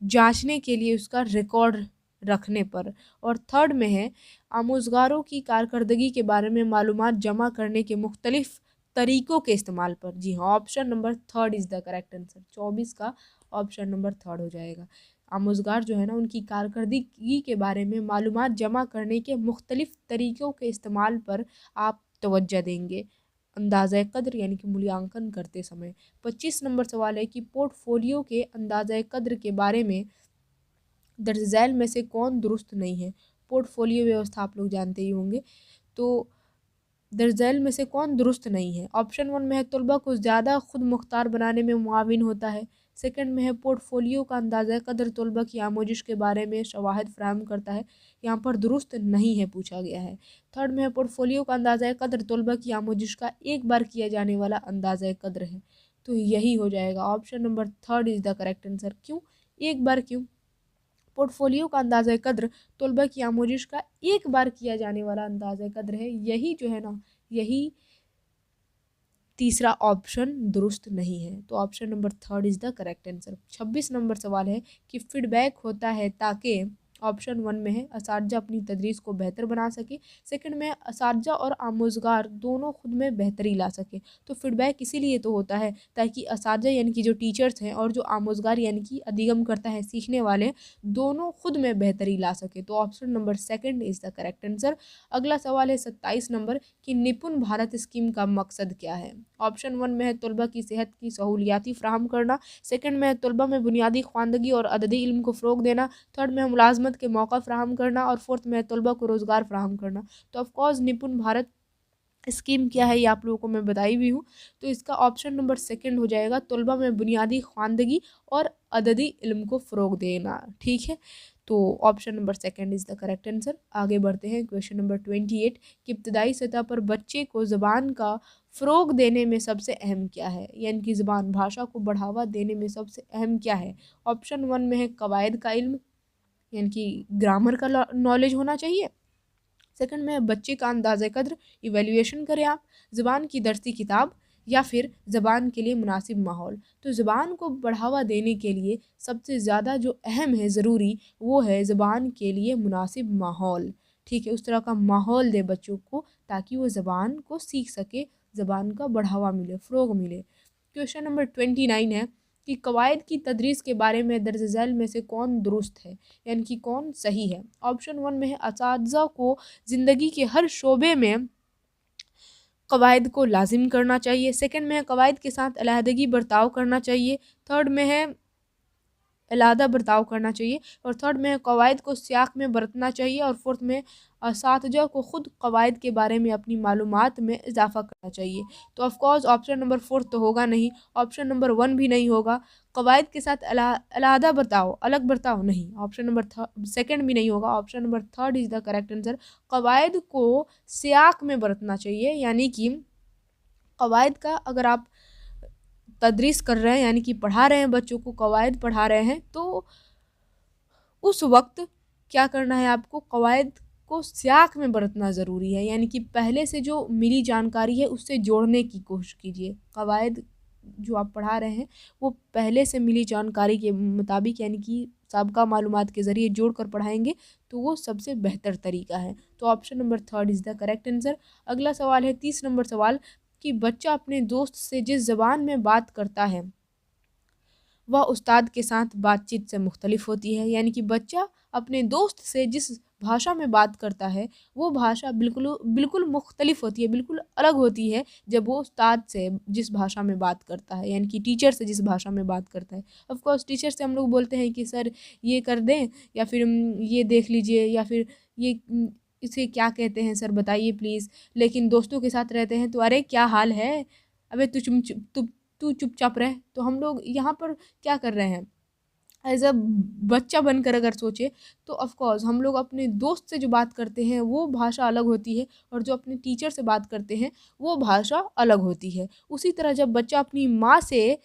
A: जांचने के लिए उसका रिकॉर्ड रखने पर। और थर्ड में है आमोज़गारों की कारकर्दगी के बारे में मालूमात जमा करने के मुख्तलिफ तरीक़ों के इस्तेमाल पर। जी हाँ, option number 3 is the correct answer. 24 का ऑप्शन नंबर 3 हो जाएगा। आमोज़गार जो है ना, उनकी कारकर्दगी के बारे में मालूमात जमा करने के मुख्तलिफ तरीक़ों के इस्तेमाल पर आप तवज्जो देंगे अंदाज़ा क़द्र यानी कि मूल्यांकन करते समय। 25 नंबर सवाल है कि पोर्टफोलियो के अंदाज़ा क़द्र के बारे में दर्ज झैल में से कौन दुरुस्त नहीं है? पोर्टफोलियो व्यवस्था आप लोग जानते ही होंगे। तो दर्ज झैल में से कौन दुरुस्त नहीं है? ऑप्शन 1 में है तलबा को ज़्यादा खुद मुख्तार बनाने में मुआविन होता है। सेकंड में है पोर्टफोलियो का अंदाज़ा कदर तलबा की आमोजिश के बारे में शवाहिद फराहम करता है। यहाँ पर दुरुस्त नहीं है पूछा गया है। थर्ड में है पोर्टफोलियो का अंदाज़ा कदर तलबा की आमोजिश का एक बार किया जाने वाला अंदाज़ा कदर है। तो यही हो जाएगा, option number third is the correct answer. क्यों एक बार? क्यों? पोर्टफोलियो का अंदाज़ा कद्र तलबा की आमोजिश का एक बार किया जाने वाला अंदाज़ा कद्र है। यही जो है ना, यही तीसरा ऑप्शन दुरुस्त नहीं है। तो option number third is the correct answer. 26 number सवाल है कि फीडबैक होता है ताकि ऑप्शन 1 में है असातिज़ा अपनी तदरीस को बेहतर बना सके। सेकंड में असातिज़ा और आमोज़गार दोनों खुद में बेहतरी ला सके। तो फीडबैक इसीलिए तो होता है ताकि असातिज़ा यानी कि जो टीचर्स हैं और जो आमोज़गार यानी कि अधिगम करता है सीखने वाले, दोनों खुद में बेहतरी ला सके। तो option number second is the correct answer. अगला सवाल है 27 नंबर कि निपुण भारत स्कीम का मकसद क्या है? ऑप्शन 1 में है तलबा की सेहत की सहूलियाती फ्राहम करना। सेकंड में है तलबा में बुनियादी ख्वानदगी और अददी इल्म को फ़रोग देना। थर्ड में है मुलाजमत के मौका फ्राहम करना। और फोर्थ में है तलबा को रोज़गार फ्राहम करना। तो ऑफकोर्स निपुण भारत स्कीम क्या है ये आप लोगों को मैं बताई भी हूँ। तो इसका ऑप्शन नंबर सेकंड हो जाएगा, तलबा में बुनियादी ख्वानदगी और अददी इल्म को फ़रोग देना। ठीक है, तो option number second is the correct answer. आगे बढ़ते हैं क्वेश्चन नंबर 28 कि इब्तदाई सतह पर बच्चे को ज़बान का फ़रोग देने में सबसे अहम क्या है? यानी कि ज़बान भाषा को बढ़ावा देने में सबसे अहम क्या है? ऑप्शन 1 में है कवायद का इल्म, यानी कि ग्रामर का नॉलेज होना चाहिए। सेकंड में है बच्चे का अंदाज़ कद्र, इवेल्युएशन करें आप, ज़बान की दरसी किताब, या फिर ज़बान के लिए मुनासिब माहौल। तो ज़बान को बढ़ावा देने के लिए सबसे ज़्यादा जो अहम है ज़रूरी, वो है ज़बान के लिए मुनासिब माहौल। ठीक है, उस तरह का माहौल दे बच्चों को ताकि वो ज़बान को सीख सके, ज़बान का बढ़ावा मिले, फ़रोग मिले। क्वेश्चन नंबर 29 है कि कवायद की तदरीस के बारे में दर्ज झैल में से कौन दुरुस्त है, यानी कि कौन सही है? ऑप्शन 1 में है असातिज़ा को ज़िंदगी के हर शोबे में कवायद को लाजिम करना चाहिए। सेकंड में है कवायद के साथ अलहदगी बर्ताव करना चाहिए। थर्ड में है अलहदा बर्ताव करना चाहिए। और थर्ड में कवायद को सियाक में बरतना चाहिए। और फोर्थ में असातिज़ा को ख़ुद कवायद के बारे में अपनी मालूमात में इजाफ़ा करना चाहिए। तो ऑफकोर्स ऑप्शन नंबर 4 तो होगा नहीं, ऑप्शन नंबर 1 भी नहीं होगा। कवायद के साथ अलहदा बर्ताव, अलग बर्ताव नहीं, ऑप्शन नंबर सेकंड भी नहीं होगा। Option number third is the correct answer. कवायद को सियाक में बरतना चाहिए, यानी कि कवायद का अगर आप तदरीस कर रहे हैं, यानी कि पढ़ा रहे हैं, बच्चों को कवायद पढ़ा रहे हैं, तो उस वक्त क्या करना है आपको? कवायद को सियाक में बरतना ज़रूरी है, यानी कि पहले से जो मिली जानकारी है उससे जोड़ने की कोशिश कीजिए। कवायद जो आप पढ़ा रहे हैं वो पहले से मिली जानकारी के मुताबिक, यानी कि साबिक़ा मालूमात के ज़रिए जोड़ कर पढ़ाएंगे तो वो सबसे बेहतर तरीका है। तो option number third is the correct answer. अगला सवाल है 30 नंबर सवाल कि बच्चा अपने दोस्त से जिस ज़बान में बात करता है वह उस्ताद के साथ बातचीत से मुख्तलिफ होती है। यानी कि बच्चा अपने दोस्त से जिस भाषा में बात करता है वो भाषा बिल्कुल मुख्तलिफ होती है, बिल्कुल अलग होती है जब वो उस्ताद से जिस भाषा में बात करता है, यानी कि टीचर से जिस भाषा में बात करता है। ऑफ कोर्स टीचर से हम लोग बोलते हैं कि सर ये कर दें, या फिर ये देख लीजिए, या फिर ये इसे क्या कहते हैं सर बताइए प्लीज़। लेकिन दोस्तों के साथ रहते हैं तो अरे क्या हाल है, अबे तू चुपचाप रह। तो हम लोग यहाँ पर क्या कर रहे हैं, एज अ बच्चा बनकर अगर सोचे तो ऑफ कोर्स हम लोग अपने दोस्त से जो बात करते हैं वो भाषा अलग होती है, और जो अपने टीचर से बात करते हैं वो भाषा अलग होती है। उसी तरह जब बच्चा अपनी माँ से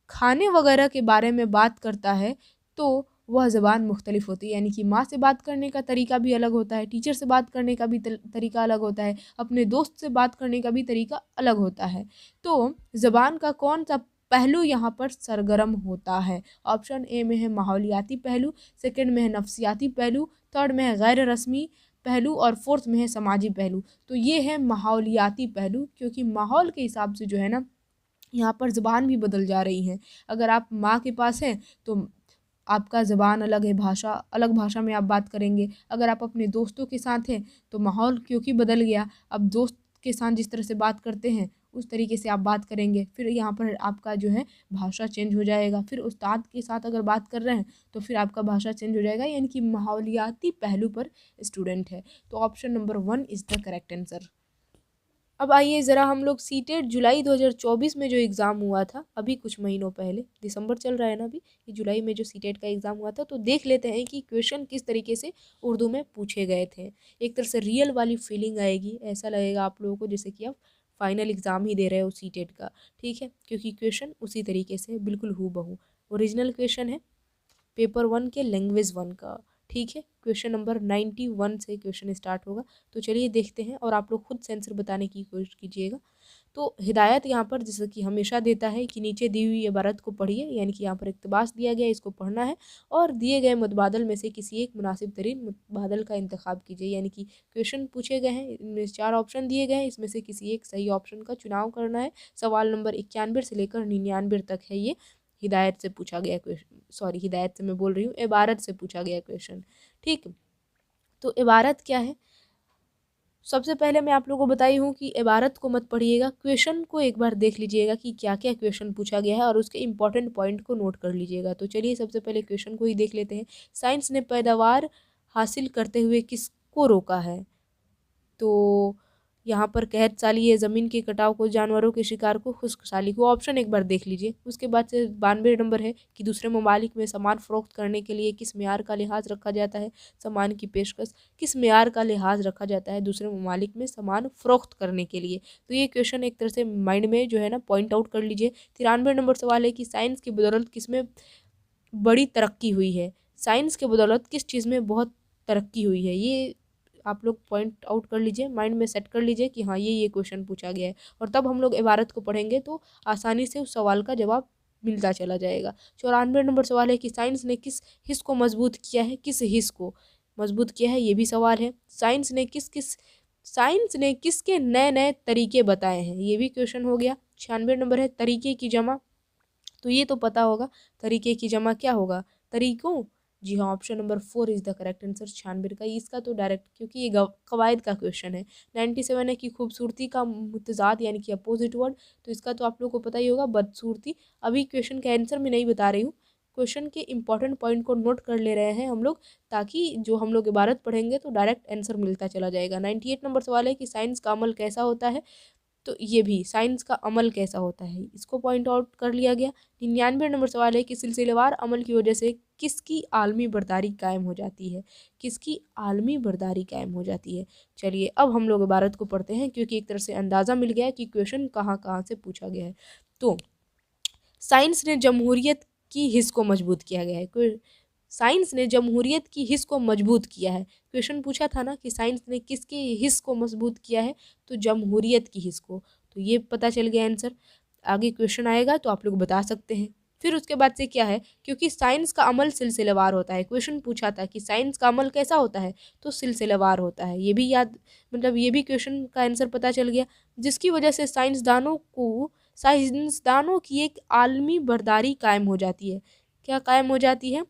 A: खाने वगैरह के बारे में बात करता है तो वह ज़बान मुख्तलिफ होती है, यानी कि माँ से बात करने का तरीका भी अलग होता है, टीचर से बात करने का भी तरीका अलग होता है, अपने दोस्त से बात करने का भी तरीका अलग होता है। तो ज़बान का कौन सा पहलू यहाँ पर सरगर्म होता है? ऑप्शन ए में है माहौलियाती पहलू, सेकंड में है नफ्सियाती पहलू, थर्ड में है गैर रस्मी पहलू, और फोर्थ में है समाजी पहलू। तो ये है माहौलियाती पहलू, क्योंकि माहौल के हिसाब से जो है ना यहाँ पर ज़बान भी बदल जा रही हैं। अगर आप माँ के पास हैं तो आपका ज़बान अलग है, भाषा अलग भाषा में आप बात करेंगे। अगर आप अपने दोस्तों के साथ हैं तो माहौल क्योंकि बदल गया, अब दोस्त के साथ जिस तरह से बात करते हैं उस तरीके से आप बात करेंगे। फिर यहाँ पर आपका जो है भाषा चेंज हो जाएगा। फिर उस्ताद के साथ अगर बात कर रहे हैं तो फिर आपका भाषा चेंज हो जाएगा, यानी कि माहौलियाती पहलू पर स्टूडेंट है। तो option number 1 is the correct answer. अब आइए ज़रा हम लोग सीटेट जुलाई 2024 में जो एग्ज़ाम हुआ था, अभी कुछ महीनों पहले, दिसंबर चल रहा है ना अभी, ये जुलाई में जो सीटेट का एग्ज़ाम हुआ था, तो देख लेते हैं कि क्वेश्चन किस तरीके से उर्दू में पूछे गए थे। एक तरह से रियल वाली फीलिंग आएगी, ऐसा लगेगा आप लोगों को जैसे कि आप फाइनल एग्ज़ाम ही दे रहे हो सीटेट का, ठीक है, क्योंकि क्वेश्चन उसी तरीके से बिल्कुल हूबहू ओरिजिनल क्वेश्चन है पेपर 1 के लैंग्वेज 1 का, ठीक है। क्वेश्चन नंबर 91 से क्वेश्चन स्टार्ट होगा। तो चलिए देखते हैं और आप लोग खुद से आंसर बताने की कोशिश कीजिएगा। तो हिदायत यहाँ पर जैसे कि हमेशा देता है कि नीचे दी हुई इबारत को पढ़िए, यानी कि यहाँ पर इक़्तिबास दिया गया है, इसको पढ़ना है और दिए गए मुतबादल में से किसी एक मुनासिब तरीन मुतबादल का इंतखाब कीजिए। यानी कि क्वेश्चन पूछे गए हैं, इनमें 4 ऑप्शन दिए गए हैं, इसमें से किसी एक सही ऑप्शन का चुनाव करना है। सवाल नंबर 91 से लेकर 99 तक है ये। हिदायत से पूछा गया क्वेश्चन, सॉरी हिदायत से मैं बोल रही हूँ, इबारत से पूछा गया क्वेश्चन, ठीक। तो इबारत क्या है, सबसे पहले मैं आप लोगों को बताई हूँ कि इबारत को मत पढ़िएगा, क्वेश्चन को एक बार देख लीजिएगा कि क्या क्या क्वेश्चन पूछा गया है और उसके इंपॉर्टेंट पॉइंट को नोट कर लीजिएगा। तो चलिए सबसे पहले क्वेश्चन को ही देख लेते हैं। साइंस ने पैदावार हासिल करते हुए किसको रोका है? तो यहाँ पर कहत साली है ज़मीन के कटाव को, जानवरों के शिकार को, खुश्क साली को। ऑप्शन एक बार देख लीजिए। उसके बाद से 92 नंबर है कि दूसरे ममालिक में सामान फ़रोख्त करने के लिए किस मेयार का लिहाज रखा जाता है? सामान की पेशकश किस मेयार का लिहाज रखा जाता है दूसरे ममालिक में सामान फ़रोख्त करने के लिए? तो ये क्वेश्चन एक तरह से माइंड में जो है ना पॉइंट आउट कर लीजिए। 93 नंबर सवाल है कि साइंस की बदौलत किस में बड़ी तरक्की हुई है? साइंस के बदौलत किस चीज़ में बहुत तरक्की हुई है? ये आप लोग पॉइंट आउट कर लीजिए, माइंड में सेट कर लीजिए कि हाँ ये क्वेश्चन पूछा गया है, और तब हम लोग इबारत को पढ़ेंगे तो आसानी से उस सवाल का जवाब मिलता चला जाएगा। 94 नंबर सवाल है कि साइंस ने किस हिस्स को मजबूत किया है? किस हिस्स को मजबूत किया है, ये भी सवाल है। साइंस ने किसके नए नए तरीके बताए हैं? ये भी क्वेश्चन हो गया। 96 नंबर है तरीके की जमा, तो ये तो पता होगा तरीके की जमा क्या होगा? तरीकों। जी हाँ, option number 4 is the correct answer. 96 का इसका तो डायरेक्ट, क्योंकि ये कवायद का क्वेश्चन है। 97 है कि खूबसूरती का मुतजाद यानी कि अपोजिट वर्ड, तो इसका तो आप लोग को पता ही होगा बदसूरती। अभी क्वेश्चन के आंसर में नहीं बता रही हूँ, क्वेश्चन के इंपॉर्टेंट पॉइंट को नोट कर ले रहे हैं हम लोग, ताकि जो हम लोग इबारत पढ़ेंगे तो डायरेक्ट आंसर मिलता चला जाएगा। 98 नंबर सवाल है कि साइंस का अमल कैसा होता है? तो ये भी साइंस का अमल कैसा होता है, इसको पॉइंट आउट कर लिया गया। 99 नंबर सवाल है कि सिलसिलेवार अमल की वजह से किसकी आलमी बर्दारी कायम हो जाती है? किसकी आलमी बर्दारी कायम हो जाती है? चलिए अब हम लोग इबारत को पढ़ते हैं, क्योंकि एक तरह से अंदाज़ा मिल गया है कि क्वेश्चन कहाँ कहाँ से पूछा गया है। तो साइंस ने जमहूरियत की हिस्स को मजबूत किया गया है। साइंस ने जमहूरियत की हिस्स को मजबूत किया है। क्वेश्चन पूछा था ना कि साइंस ने किसके हिस्स को मजबूत किया है? तो जमहूरियत की हिस्स को। तो ये पता चल गया आंसर। आगे क्वेश्चन आएगा तो आप लोग बता सकते हैं। फिर उसके बाद से क्या है, क्योंकि साइंस का अमल सिलसिलेवार होता है। क्वेश्चन पूछा था कि साइंस का अमल कैसा होता है? तो सिलसिलेवार होता है। ये भी याद, मतलब ये भी क्वेश्चन का आंसर पता चल गया। जिसकी वजह से साइंसदानों की एक आलमी बर्दारी कायम हो जाती है। क्या कायम हो जाती है?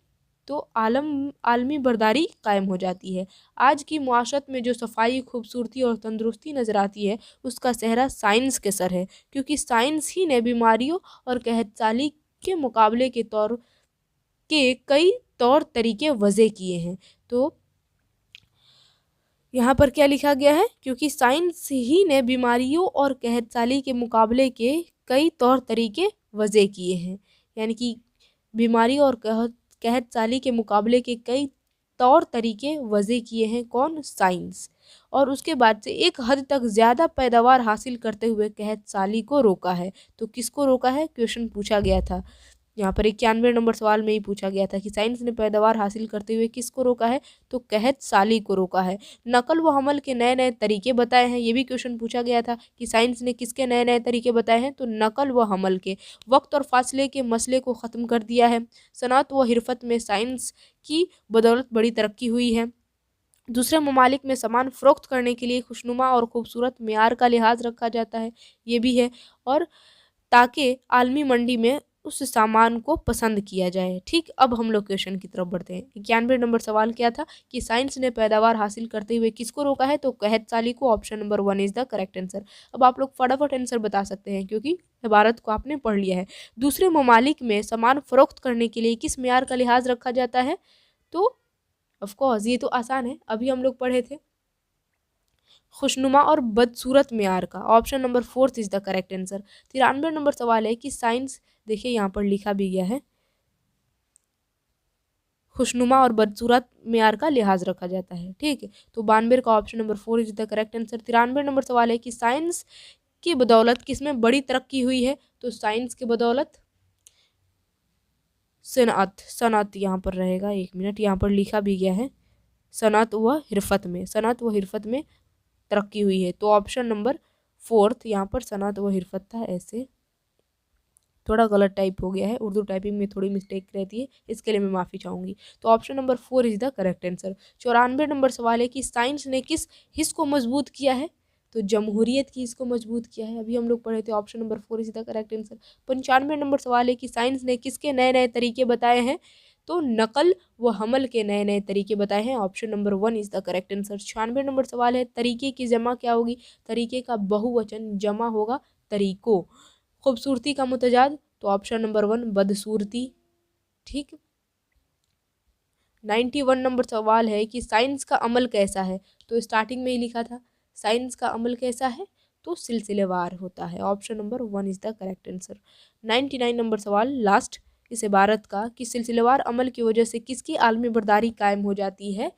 A: तो आलमी बर्दारी कायम हो जाती है। आज की मुआशरत में जो सफाई, खूबसूरती और तंदुरुस्ती नज़र आती है, उसका सेहरा साइंस के सर है, क्योंकि साइंस ही ने बीमारियों और कहतसाली के मुकाबले के कई तौर तरीके वज़े किए हैं। तो यहाँ पर क्या लिखा गया है? क्योंकि साइंस ही ने बीमारियों और कहतसाली के मुकाबले के कई तौर तरीके वज़े किए हैं, यानी कि बीमारी और कहतसाली के मुकाबले के कई तौर तरीके वज़े किए हैं। कौन? साइंस। और उसके बाद से एक हद तक ज़्यादा पैदावार हासिल करते हुए कहतसाली को रोका है। तो किसको रोका है? क्वेश्चन पूछा गया था यहाँ पर 91 नंबर सवाल में ही पूछा गया था कि साइंस ने पैदावार हासिल करते हुए किसको रोका है? तो कहतसाली को रोका है। नकल व हमल के नए नए तरीके बताए हैं। ये भी क्वेश्चन पूछा गया था कि साइंस ने किसके नए नए तरीके बताए हैं? तो नकल व हमल के। वक्त और फासले के मसले को ख़त्म कर दिया है। सनअत व हिरफत में साइंस की बदौलत बड़ी तरक्की हुई है। दूसरे ममालिक में सामान फ़रोख्त करने के लिए खुशनुमा और ख़ूबसूरत मेयार का लिहाज रखा जाता है। ये भी है। और ताकि आलमी मंडी में उस सामान को पसंद किया जाए। ठीक, अब हम लोग क्वेश्चन की तरफ बढ़ते हैं। 91 नंबर सवाल क्या था कि साइंस ने पैदावार हासिल करते हुए किसको रोका है, तो कहतसाली को। Option number 1 is the correct answer. अब आप लोग फटाफट आंसर बता सकते हैं क्योंकि भारत को आपने पढ़ लिया है। दूसरे ममालिक में सामान फरोख्त करने के लिए किस मेयार का लिहाज रखा जाता है, तो ऑफ कोर्स ये तो आसान है, अभी हम लोग पढ़े थे, खुशनुमा और बदसूरत मेयार का। Option number 4 is the correct answer. 93 number सवाल है कि साइंस, देखिए यहाँ पर लिखा भी गया है, खुशनुमा और बदसूरत मेयार का लिहाज रखा जाता है। ठीक है, तो 92 का option number 4 is the correct answer. 93 number सवाल है कि साइंस की बदौलत किसमें बड़ी तरक्की हुई है, तो साइंस की बदौलत सनअत, सनअत यहाँ पर रहेगा, 1 मिनट, यहाँ पर लिखा भी गया है सनअत व हिरफत में, सनअत व हिरफत में तरक्की हुई है। तो ऑप्शन नंबर 4 यहाँ पर सनअत व हिरफत था, ऐसे थोड़ा गलत टाइप हो गया है, उर्दू टाइपिंग में थोड़ी मिस्टेक रहती है, इसके लिए मैं माफ़ी चाहूँगी। तो option number 4 is the correct answer. 94 number सवाल है कि साइंस ने किस हिस्स को मजबूत किया है, तो जमहूरियत की इसको मजबूत किया है, अभी हम लोग पढ़े थे। Option number 4 is the correct answer. 95 number सवाल है कि साइंस ने किसके नए नए तरीके बताए हैं, तो नकल व हमल के नए नए तरीके बताए हैं। Option number 1 is the correct answer. 96 number सवाल है तरीके की जमा क्या होगी, तरीके का बहुवचन जमा होगा तरीकों। खूबसूरती का मुतजाद, तो ऑप्शन नंबर 1 बदसूरती। ठीक, 91 नंबर सवाल है कि साइंस का अमल कैसा है, तो स्टार्टिंग में ही लिखा था साइंस का अमल कैसा है, तो सिलसिलेवार होता है। Option number 1 is the correct answer. 99 number सवाल लास्ट इस इबारत का कि सिलसिलेवार अमल की वजह से किसकी आलमी बर्दारी कायम हो जाती है,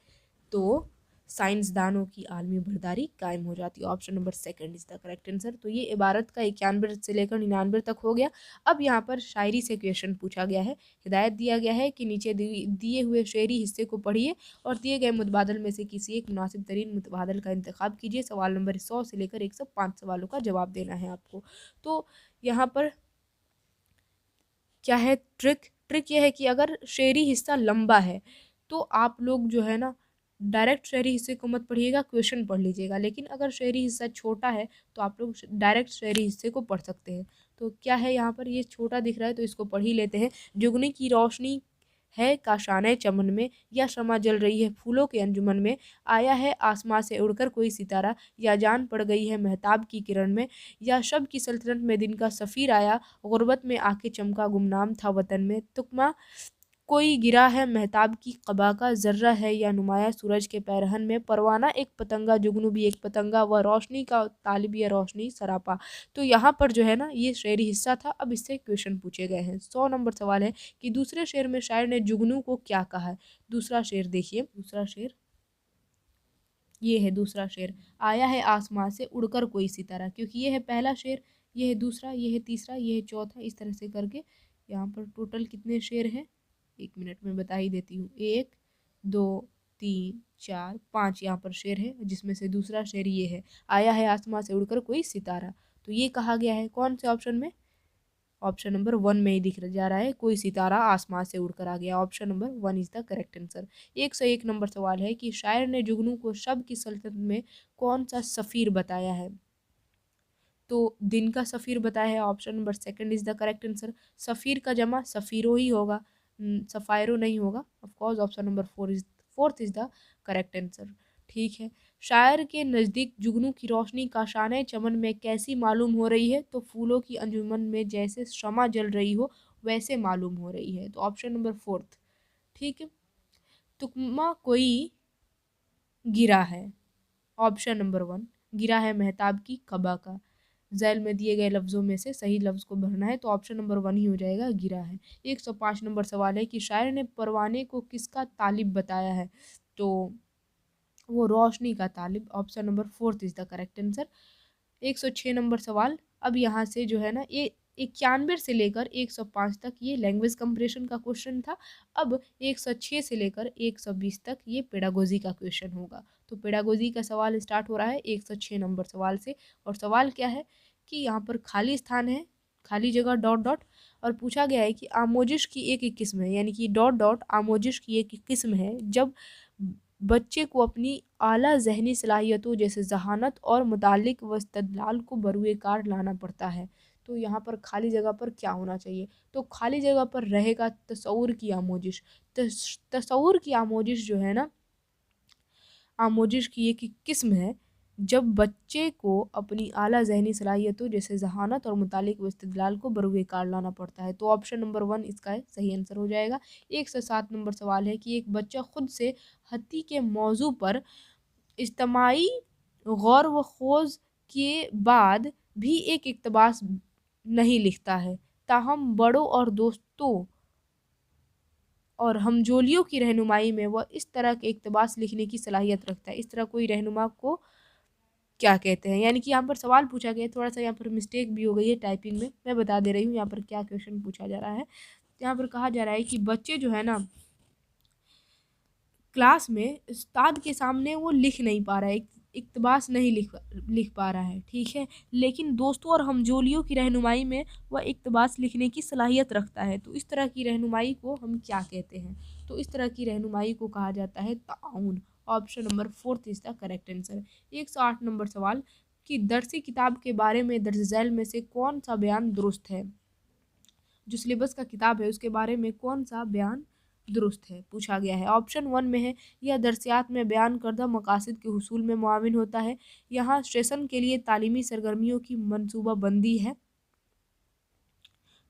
A: तो साइंसदानों की आलमी बर्दारी कायम हो जाती है। Option number 2 is the correct answer. तो ये इबारत का 91 से लेकर 99 तक हो गया। अब यहाँ पर शायरी से क्वेश्चन पूछा गया है। हिदायत दिया गया है कि नीचे दिए हुए शेरी हिस्से को पढ़िए और दिए गए मुतबादल में से किसी एक मुनासिब तरीन मुतबादल का इंतखाब कीजिए। सवाल नंबर 100 से लेकर 105 सवालों का जवाब देना है आपको। तो यहाँ पर क्या है ट्रिक यह है कि अगर शेरी हिस्सा लंबा है तो आप लोग जो है ना डायरेक्ट शेरी हिस्से को मत पढ़िएगा, क्वेश्चन पढ़ लीजिएगा। लेकिन अगर शेरी हिस्सा छोटा है तो आप लोग डायरेक्ट शेरी हिस्से को पढ़ सकते हैं। तो क्या है यहाँ पर, ये छोटा दिख रहा है तो इसको पढ़ ही लेते हैं। जुगनी की रोशनी है काशाने चमन में, या शमा जल रही है फूलों के अंजुमन में, आया है आसमां से उड़कर कोई सितारा, या जान पड़ गई है महताब की किरण में, या शब की सल्तनत में दिन का सफ़ीर आया, गुर्बत में आके चमका गुमनाम था वतन में, तुकमा कोई गिरा है महताब की क़बा का, ज़र्रा है या नुमाया सूरज के पैरहन में, परवाना एक पतंगा जुगनू भी एक पतंगा, व रोशनी का तालिब या रोशनी सरापा। तो यहाँ पर जो है ना ये शेरी हिस्सा था। अब इससे क्वेश्चन पूछे गए हैं। 100 नंबर सवाल है कि दूसरे शेर में शायर ने जुगनू को क्या कहा है। दूसरा शेर देखिए, दूसरा शेर ये है। दूसरा शेर आया है आसमां से उड़कर कोई सितारा, क्योंकि ये है पहला शेर, ये है दूसरा, ये है तीसरा, ये है चौथा, इस तरह से करके यहाँ पर टोटल कितने शेर हैं, 1 मिनट में बता ही देती हूँ। 1 2 3 4 5 यहाँ पर शेर है, जिसमें से दूसरा शेर ये है, आया है आसमां से उड़कर कोई सितारा। तो ये कहा गया है कौन से ऑप्शन में, ऑप्शन नंबर 1 में ही दिख जा रहा है, कोई सितारा आसमां से उड़कर आ गया। Option number 1 is the correct answer. 101 number सवाल है कि शायर ने जुगनू को शब की सल्तनत में कौन सा सफ़ीर बताया है, तो दिन का सफ़ीर बताया है। Option number 2 is the correct answer. सफ़ीर का जमा सफ़ीरो ही होगा, सफ़ायरो नहीं होगा। Of course option number 4 is the correct answer. ठीक है, शायर के नज़दीक जुगनू की रोशनी काशाने चमन में कैसी मालूम हो रही है, तो फूलों की अंजुमन में जैसे शमा जल रही हो वैसे मालूम हो रही है। तो ऑप्शन नंबर 4। ठीक है, तुकमा कोई गिरा है, ऑप्शन नंबर 1 गिरा है महताब की क़बा का। झैल में दिए गए लफ्ज़ों में से सही लफ्ज़ को भरना है, तो ऑप्शन नंबर 1 ही हो जाएगा, गिरा है। 105 नंबर सवाल है कि शायर ने परवाने को किसका तालिब बताया है, तो वो रोशनी का तालिब। Option number 4 is the correct answer. 106 number सवाल, अब यहाँ से जो है ना ये 91 से लेकर 105 तक ये लैंग्वेज कंप्रेशन का क्वेश्चन था। अब 106 से लेकर 120 तक ये पेडागोजी का क्वेश्चन होगा। तो पेडागोजी का सवाल स्टार्ट हो रहा है 106 नंबर सवाल से, और सवाल क्या है कि यहाँ पर खाली स्थान है, खाली जगह डॉट डॉट, और पूछा गया है कि आमोजिश की एक किस्म है, यानी कि डॉट डॉट आमोजिश की एक किस्म है जब बच्चे को अपनी आला जहनी सलाहियतों जैसे जहानत और मुतालिक व इस्तदलाल को बरूए कार लाना पड़ता है। तो यहाँ पर खाली जगह पर क्या होना चाहिए? तो खाली जगह पर रहेगा तसव्वुर की आमोजिश। तसव्वुर की आमोजिश जो है ना, आमोजिश की एक किस्म है जब बच्चे को अपनी आला ज़हनी सलाहियतों जैसे ज़हानत और मुतालिक व इस्तिदलाल को बरूए कार लाना पड़ता है। तो ऑप्शन नंबर 1 इसका सही आंसर हो जाएगा। 107 नंबर सवाल है कि एक बच्चा खुद से हत्ती के मौजू पर इज्तमाई गौर व खोज के बाद भी एक इक़्तिबास नहीं लिखता है, ताहम बड़ों और दोस्तों और हमजोलियों की रहनुमाई में वह इस तरह के इक़्तिबास लिखने की सलाहियत रखता है। इस तरह कोई रहनुमा को क्या कहते हैं? यानी कि यहाँ पर सवाल पूछा गया है, थोड़ा-सा यहाँ पर मिस्टेक भी हो गई है टाइपिंग में। मैं बता दे रही हूँ यहाँ पर क्या क्वेश्चन पूछा जा रहा है। यहाँ पर कहा जा रहा है कि बच्चे जो है ना, क्लास में उस्ताद के सामने वो लिख नहीं पा रहा है, इक़्तिबास नहीं लिख पा रहा है, ठीक है? लेकिन दोस्तों और हमजोलियों की रहनुमाई में वह इक़्तिबास लिखने की सलाहियत रखता है। तो इस तरह की रहनुमाई को हम क्या कहते हैं? तो इस तरह की रहनुमाई को कहा जाता है ताउन। Option number 4 is the correct answer. 108 number सवाल कि दरसी किताब के बारे में दर्ज झैल में से कौन सा बयान दुरुस्त है? जो सिलेबस का किताब है उसके बारे में कौन सा बयान दुरुस्त है पूछा गया है। ऑप्शन 1 में है यह दरसियात में बयान करदा मकासद के हुसूल में मुआविन होता है। यहाँ स्टेशन के लिए तालीमी सरगर्मियों की मनसूबाबंदी है।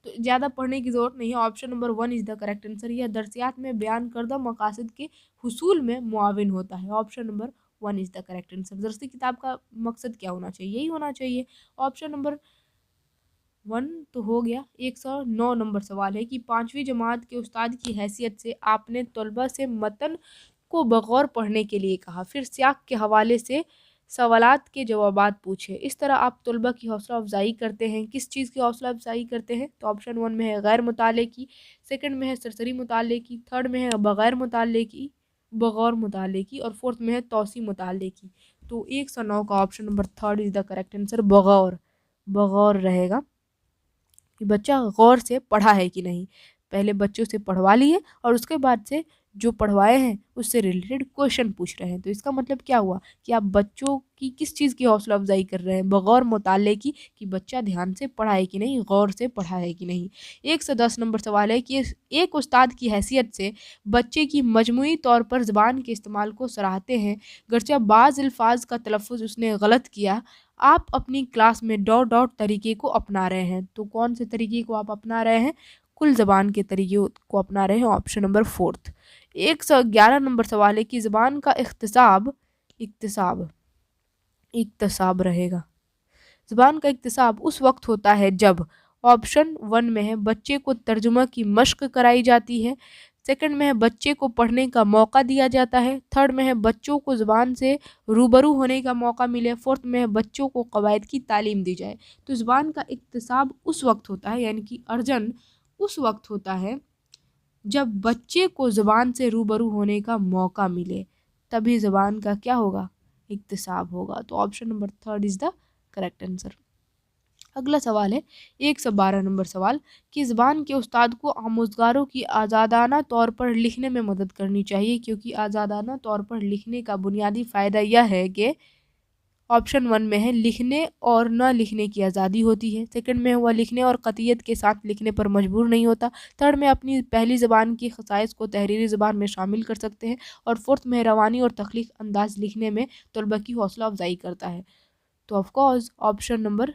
A: तो ज़्यादा पढ़ने की ज़रूरत नहीं है। Option number 1 is the correct answer. यह दरसियात में बयान करदा मकासद के हुसूल में मुआविन होता है। Option number 1 is the correct answer. दरसी किताब का मकसद क्या होना चाहिए? यही होना चाहिए। ऑप्शन नंबर 1 तो हो गया। 109 नंबर सवाल है कि 5वीं जमात के उस्ताद की हैसियत से आपने तलबा से मतन को बगौर पढ़ने के लिए कहा, फिर सियाक के हवाले से सवालात के जवाबात पूछे। इस तरह आप तलबा की हौसला अफजाई करते हैं। किस चीज़ की हौसला अफजाई करते हैं? तो ऑप्शन 1 में है गैर मुताले की, सेकंड में है सरसरी मुताले की, थर्ड में है बगैर मुताले की, बगौर मुताले की, और फोर्थ में है तौसी मुताले की। तो 109 का option number 3 is the correct answer. बगौर, बगौर रहेगा कि बच्चा गौर से पढ़ा है कि नहीं। पहले बच्चों से पढ़वा लिए और उसके बाद से जो पढ़वाए हैं उससे रिलेटेड क्वेश्चन पूछ रहे हैं। तो इसका मतलब क्या हुआ कि आप बच्चों की किस चीज़ की हौसला अफजाई कर रहे हैं? बगौर मुताले की, कि बच्चा ध्यान से पढ़ा है कि नहीं, गौर से पढ़ा है कि नहीं। 110 नंबर सवाल है कि एक उस्ताद की हैसियत से बच्चे की मजमूई तौर पर ज़बान के इस्तेमाल को सराहते हैं, गर्चा बाज़ अल्फाज का तलफ़ुज़ उसने गलत किया। आप अपनी क्लास में डॉट डॉट तरीके को अपना रहे हैं। तो कौन से तरीके को आप अपना रहे हैं? कुल ज़बान के तरीके को अपना रहे हैं। Option number 4। 111 नंबर सवाल है कि ज़बान का इख्तिसाब इक्तसाब रहेगा। ज़बान का इक्तसाब उस वक्त होता है जब ऑप्शन 1 में है बच्चे को तर्जुमा की मश्क कराई जाती है, सेकंड में है बच्चे को पढ़ने का मौका दिया जाता है, थर्ड में है बच्चों को ज़बान से रूबरू होने का मौका मिले, फोर्थ में है बच्चों को कवायद की तालीम दी जाए। तो ज़बान का इक्तसाब उस वक्त होता है, यानी कि अर्जन उस वक्त होता है जब बच्चे को ज़बान से रूबरू होने का मौका मिले, तभी ज़बान का क्या होगा? इक्तसाब होगा। तो option number 3 is the correct answer. अगला सवाल है 112 नंबर सवाल कि ज़बान के उस्ताद को आमोज़गारों की आज़ादाना तौर पर लिखने में मदद करनी चाहिए, क्योंकि आज़ादाना तौर पर लिखने का बुनियादी फ़ायदा यह है कि ऑप्शन 1 में है लिखने और न लिखने की आज़ादी होती है, सेकंड में वह लिखने और क़तियत के साथ लिखने पर मजबूर नहीं होता, थर्ड में अपनी पहली ज़बान की ख़साइस को तहरीरी ज़बान में शामिल कर सकते हैं, और फोर्थ में रवानी और तख्लीक अंदाज लिखने में तलबा की हौसला अफजाई करता है। तो ऑफकोर्स ऑप्शन नंबर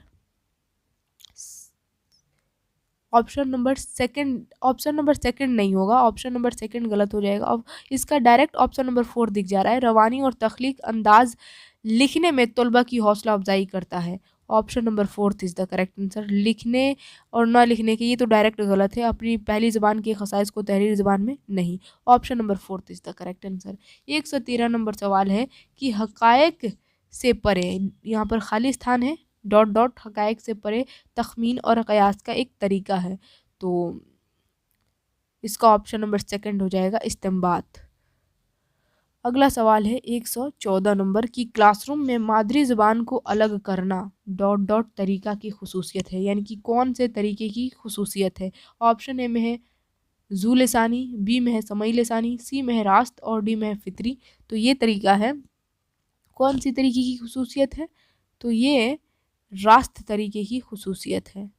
A: सेकंड नहीं होगा। ऑप्शन नंबर सेकंड गलत हो जाएगा। अब इसका डायरेक्ट ऑप्शन नंबर 4 दिख जा रहा है, रवानी और तख्लीक अंदाज लिखने में तलबा की हौसला अफजाई करता है। Option number 4 is the correct answer. लिखने और ना लिखने के, ये तो डायरेक्ट गलत है। अपनी पहली ज़बान की ख़साइस को तहरीरी ज़बान में नहीं। Option number 4 is the correct answer. 113 number सवाल है कि हक़ाइक़ से परे, यहाँ पर खाली स्थान है, डॉट डॉट, हक़ाइक़ से परे तख़मीन और क़यास का एक तरीका है। तो इसका ऑप्शन नंबर सेकंड हो जाएगा, इस्तिंबात। अगला सवाल है 114 नंबर की क्लासरूम में मादरी ज़बान को अलग करना डॉट डॉट तरीका की खुसूसियत है, यानी कि कौन से तरीके की खुसूसियत है। ऑप्शन ए में है ज़ू लिसानी, बी में है समई लिसानी, सी में है रास्त और डी में है फितरी। तो ये तरीका है, कौन सी तरीके की खुसूसियत है? तो ये रास्त तरीके की खुसूसियत है।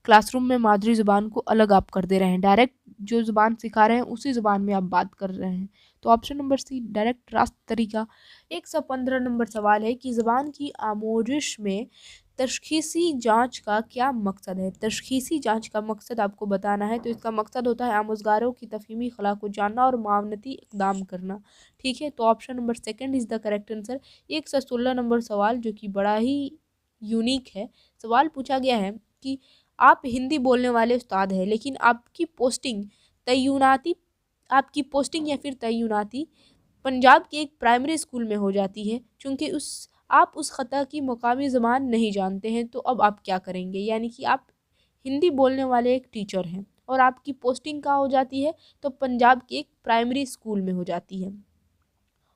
A: क्लासरूम में मादरी ज़ुबान को अलग आप कर दे रहे हैं, डायरेक्ट जो ज़ुबान सिखा रहे हैं उसी ज़ुबान में आप बात कर रहे हैं। तो ऑप्शन नंबर सी डायरेक्ट रास्त तरीका। 115 नंबर सवाल है कि ज़ुबान की आमोजिश में तशख़ीसी जांच का क्या मकसद है। तशख़ीसी जांच का मकसद आपको बताना है, तो इसका मकसद होता है आमोज़गारों की तफ़हीमी खला को जानना और मावनती इक़दाम करना। ठीक है, तो option number second is the correct answer. 116 number सवाल जो कि बड़ा ही यूनिक है। सवाल पूछा गया है कि आप हिंदी बोलने वाले उस्ताद हैं, लेकिन आपकी पोस्टिंग या फिर तय्युनाती पंजाब के एक प्राइमरी स्कूल में हो जाती है। चूँकि आप उस ख़ता की मकामी ज़बान नहीं जानते हैं, तो अब आप क्या करेंगे? यानी कि आप हिंदी बोलने वाले एक टीचर हैं और आपकी पोस्टिंग कहाँ हो जाती है, तो पंजाब के एक प्राइमरी स्कूल में हो जाती है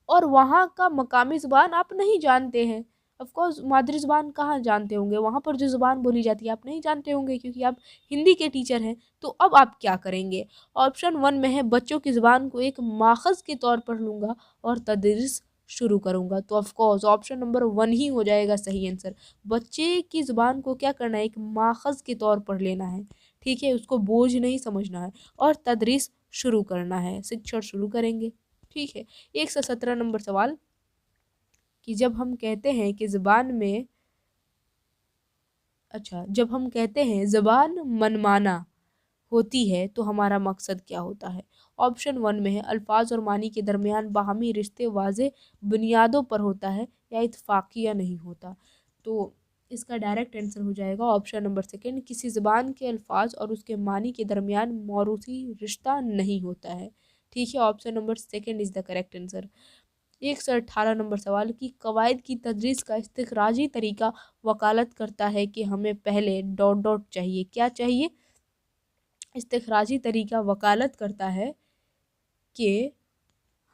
A: और वहाँ का मकामी ज़ुबान आप नहीं जानते हैं। ऑफ कोर्स मादरी ज़ुबान कहाँ जानते होंगे, वहाँ पर जो ज़ुबान बोली जाती है आप नहीं जानते होंगे, क्योंकि आप हिंदी के टीचर हैं। तो अब आप क्या करेंगे? ऑप्शन 1 में है बच्चों की ज़ुबान को एक माख़ज़ के तौर पर लूँगा और तदरीस शुरू करूँगा। तो ऑफ कोर्स ऑप्शन नंबर 1 ही हो जाएगा सही आंसर। बच्चे की ज़ुबान को क्या करना है, एक माख़ज़ के तौर पर लेना है। ठीक है, उसको बोझ नहीं समझना है और तदरीस शुरू करना है, शिक्षण शुरू करेंगे। ठीक है, 117 नंबर सवाल कि जब हम कहते हैं कि जब हम कहते हैं ज़बान मनमाना होती है तो हमारा मकसद क्या होता है। ऑप्शन 1 में है अल्फाज और मानी के दरमियान बाहमी रिश्ते वाज़े बुनियादों पर होता है या इत्फाकिया नहीं होता। तो इसका डायरेक्ट आंसर हो जाएगा ऑप्शन नंबर सेकंड, किसी ज़बान के अल्फाज और उसके मानी के दरमियान मौरूसी रिश्ता नहीं होता है। ठीक है, option number second is the correct answer. 118 number सवाल की कवायद की तदरीस का इस्तिखराजी तरीका वकालत करता है कि हमें पहले डॉट डॉट चाहिए। क्या चाहिए? इस्तिखराजी तरीका वकालत करता है कि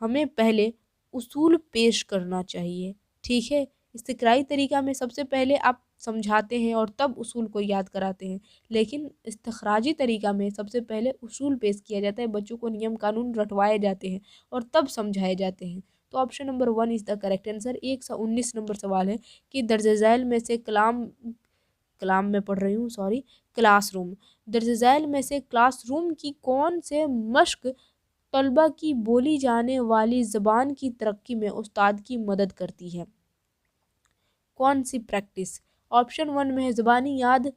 A: हमें पहले उसूल पेश करना चाहिए। ठीक है, इस्तिक़राई तरीका में सबसे पहले आप समझाते हैं और तब उसूल को याद कराते हैं, लेकिन इस्तिखराजी तरीका में सबसे पहले उसूल पेश किया जाता है, बच्चों को नियम कानून रटवाए जाते हैं और तब समझाए जाते हैं। तो option number 1 is the correct answer. 119 number सवाल है कि दर्ज झैल में से कलाम में पढ़ रही हूँ, सॉरी, क्लासरूम। दर्ज झैल में से क्लासरूम की कौन से मश्क तलबा की बोली जाने वाली ज़बान की तरक्की में उस्ताद की मदद करती है? कौन सी प्रैक्टिस? ऑप्शन 1 में है ज़बानी याद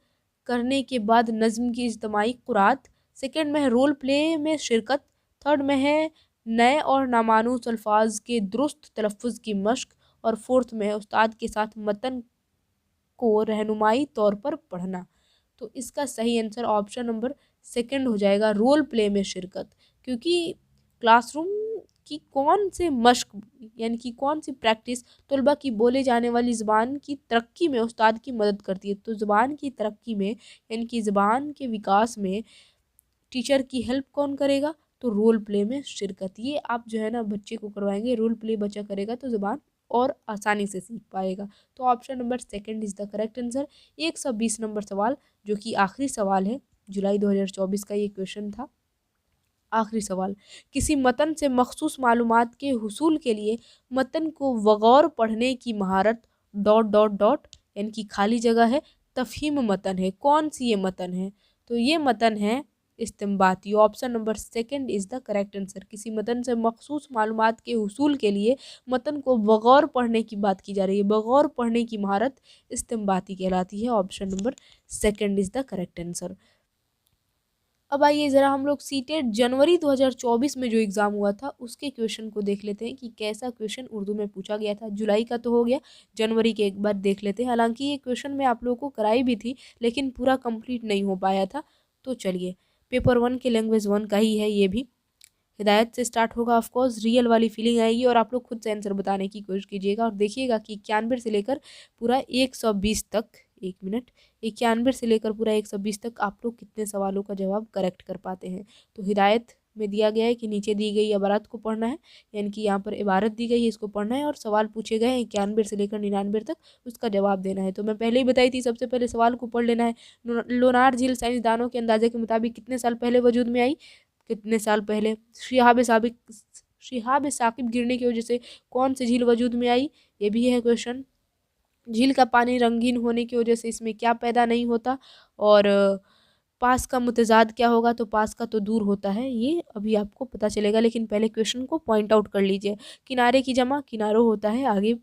A: करने के बाद नज़्म की इज्तिमाई कुरात, सेकंड में है रोल प्ले में शिरकत, थर्ड में है नए और नामानूस अल्फाज के दुरुस्त तलफ़्फ़ुज़ की मश्क और फोर्थ में है उस्ताद के साथ मतन को रहनुमाई तौर पर पढ़ना। तो इसका सही आंसर ऑप्शन नंबर सेकंड हो जाएगा, रोल प्ले में शिरकत। क्योंकि क्लासरूम की कौन से मश्क यानी कि कौन सी प्रैक्टिस तलबा की बोले जाने वाली ज़बान की तरक्की में उस्ताद की मदद करती है। तो ज़बान की तरक्की में यानी कि ज़बान के विकास में टीचर की हेल्प कौन करेगा, तो रोल प्ले में शिरकत। ये आप जो है ना बच्चे को करवाएंगे, रोल प्ले बच्चा करेगा तो ज़बान और आसानी से सीख पाएगा। तो option number second is the correct answer. 120 number सवाल जो कि आखिरी सवाल है, जुलाई 2024 का ये क्वेश्चन था। आखिरी सवाल, किसी मतन से मखसूस मालूमात के हुसूल के लिए मतन को बगौर पढ़ने की महारत डॉट डॉट डॉट यानी कि खाली जगह है तफहीम मतन है। कौन सी ये मतन है? तो ये मतन है इस्तिंबाती। Option number second is the correct answer. किसी मतन से मखसूस मालूमात के हुसूल के लिए मतन को बगौर पढ़ने की बात की जा रही है। बगौर पढ़ने की महारत इस्तिंबाती कहलाती है। Option number second is the correct answer. अब आइए ज़रा हम लोग सीटेट जनवरी 2024 में जो एग्ज़ाम हुआ था उसके क्वेश्चन को देख लेते हैं कि कैसा क्वेश्चन उर्दू में पूछा गया था। जुलाई का तो हो गया, जनवरी के एक बार देख लेते हैं। हालांकि ये क्वेश्चन मैं आप लोगों को कराई भी थी, लेकिन पूरा कंप्लीट नहीं हो पाया था। तो चलिए, पेपर 1 के लैंग्वेज 1 का ही है ये भी। हिदायत से स्टार्ट होगा, ऑफकोर्स रियल वाली फीलिंग आएगी और आप लोग खुद से आंसर बताने की कोशिश कीजिएगा और देखिएगा कि 91 से लेकर पूरा 120 तक, 1 मिनट, 91 से लेकर पूरा 120 तक आप लोग कितने सवालों का जवाब करेक्ट कर पाते हैं। तो हिदायत में दिया गया है कि नीचे दी गई इबारत को पढ़ना है, यानी कि यहाँ पर इबारत दी गई है, इसको पढ़ना है और सवाल पूछे गए हैं 91 से लेकर 99 तक, उसका जवाब देना है। तो मैं पहले ही बताई थी, सबसे पहले सवाल को पढ़ लेना है। लोनार झील साइंसदानों के अंदाजे के मुताबिक कितने साल पहले वजूद में आई? कितने साल पहले? शिहाब साकिब गिरने की वजह से कौन सी झील वजूद में आई? ये भी है क्वेश्चन। झील का पानी रंगीन होने की वजह से इसमें क्या पैदा नहीं होता? और पास का मुतजाद क्या होगा, तो पास का तो दूर होता है, ये अभी आपको पता चलेगा, लेकिन पहले क्वेश्चन को पॉइंट आउट कर लीजिए। किनारे की जमा किनारों होता है, आगे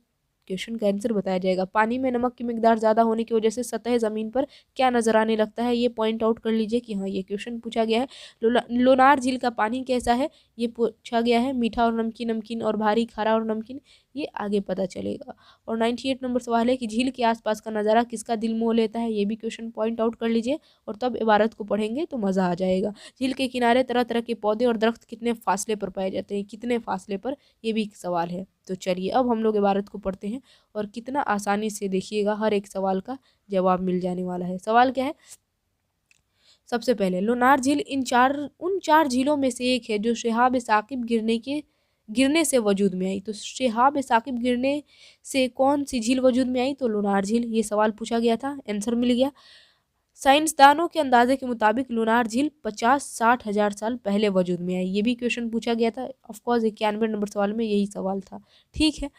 A: क्वेश्चन का आंसर बताया जाएगा। पानी में नमक की मिकदार ज़्यादा होने की वजह से सतह ज़मीन पर क्या नजर आने लगता है, ये पॉइंट आउट कर लीजिए कि हाँ ये क्वेश्चन पूछा गया है। लोनार झील का पानी कैसा है, ये पूछा गया है। मीठा और नमकीन, नमकीन और भारी, खारा और नमकीन, ये आगे पता चलेगा। और 98 नंबर सवाल है कि झील के आसपास का नज़ारा किसका दिल मोह लेता है, ये भी क्वेश्चन पॉइंट आउट कर लीजिए और तब इबारत को पढ़ेंगे तो मज़ा आ जाएगा। झील के किनारे तरह तरह के पौधे और दरख्त कितने फासले पर पाए जाते हैं, कितने फासले पर, ये भी एक सवाल है। तो चलिए अब हम लोग इबारत को पढ़ते हैं और कितना आसानी से देखिएगा हर एक सवाल का जवाब मिल जाने वाला है। सवाल क्या है, सबसे पहले लोनार झील उन चार झीलों में से एक है जो शिहाब साकिब गिरने से वजूद में आई। तो शिहाब साकिब गिरने से कौन सी झील वजूद में आई, तो लोनार झील, ये सवाल पूछा गया था, आंसर मिल गया। साइंसदानों के अंदाजे के मुताबिक लोनार झील 50-60 हजार साल पहले वजूद में आई, ये भी क्वेश्चन पूछा गया था। ऑफकोर्स 91 नंबर सवाल में यही सवाल था। ठीक है,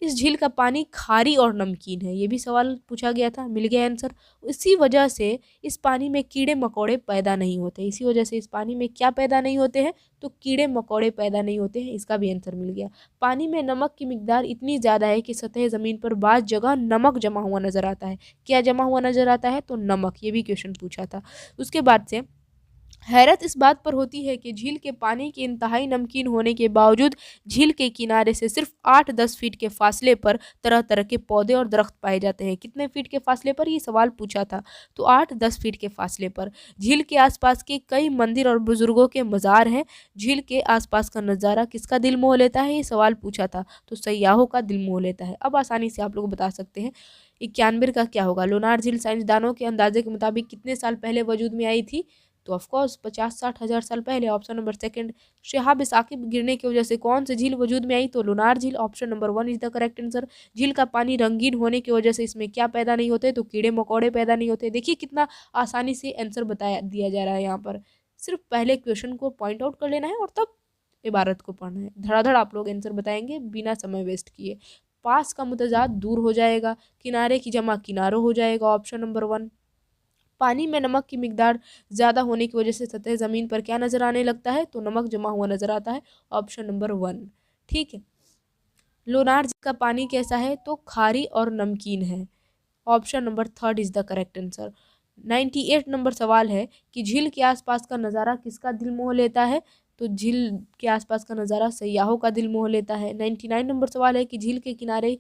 A: इस झील का पानी खारी और नमकीन है, ये भी सवाल पूछा गया था, मिल गया आंसर। इसी वजह से इस पानी में कीड़े मकोड़े पैदा नहीं होते, इसी वजह से इस पानी में क्या पैदा नहीं होते हैं, तो कीड़े मकोड़े पैदा नहीं होते हैं, इसका भी आंसर मिल गया। पानी में नमक की मिकदार इतनी ज़्यादा है कि सतह ज़मीन पर बाज़ जगह नमक जमा हुआ नज़र आता है। क्या जमा हुआ नज़र आता है, तो नमक, ये भी क्वेश्चन पूछा था। उसके बाद से हैरत इस बात पर होती है कि झील के पानी के इंतहाई नमकीन होने के बावजूद झील के किनारे से सिर्फ 8-10 फीट के फासले पर तरह तरह के पौधे और दरख्त पाए जाते हैं। कितने फीट के फासले पर, ये सवाल पूछा था, तो 8-10 फीट के फासले पर। झील के आसपास के कई मंदिर और बुजुर्गों के मज़ार हैं। झील के आसपास का नज़ारा किसका दिल मोह लेता है, ये सवाल पूछा था, तो सयाहों का दिल मोह लेता है। अब आसानी से आप लोग बता सकते हैं 91 का क्या होगा। लोनार झील साइंसदानों के अंदाजे के मुताबिक कितने साल पहले वजूद में आई थी, तो ऑफकोर्स 50-60 हजार साल पहले, option number second. Shihab Sakib गिरने की वजह से कौन सी झील वजूद में आई, तो लोनार झील, option number 1 is the correct answer. झील का पानी रंगीन होने की वजह से इसमें क्या पैदा नहीं होते, तो कीड़े मकोड़े पैदा नहीं होते। देखिए कितना आसानी से आंसर बताया दिया जा रहा है यहाँ पर, सिर्फ पहले क्वेश्चन को पॉइंट आउट कर लेना है और तब इबारत को पढ़ना है। धड़ाधड़ आप लोग आंसर बताएंगे बिना समय वेस्ट किए। पास का मुतजाद दूर हो जाएगा, किनारे की जमा किनारों हो जाएगा, ऑप्शन नंबर 1। पानी में नमक की मिकदार ज़्यादा होने की वजह से सतह ज़मीन पर क्या नज़र आने लगता है, तो नमक जमा हुआ नज़र आता है, ऑप्शन नंबर 1। ठीक है, लोनार झील का पानी कैसा है, तो खारी और नमकीन है, option number 3 is the correct answer. 98 number सवाल है कि झील के आसपास का नज़ारा किसका दिल मोह लेता है, तो झील के आसपास का नज़ारा सयाहों का दिल मोह लेता है। 99 नंबर सवाल है कि झील के किनारे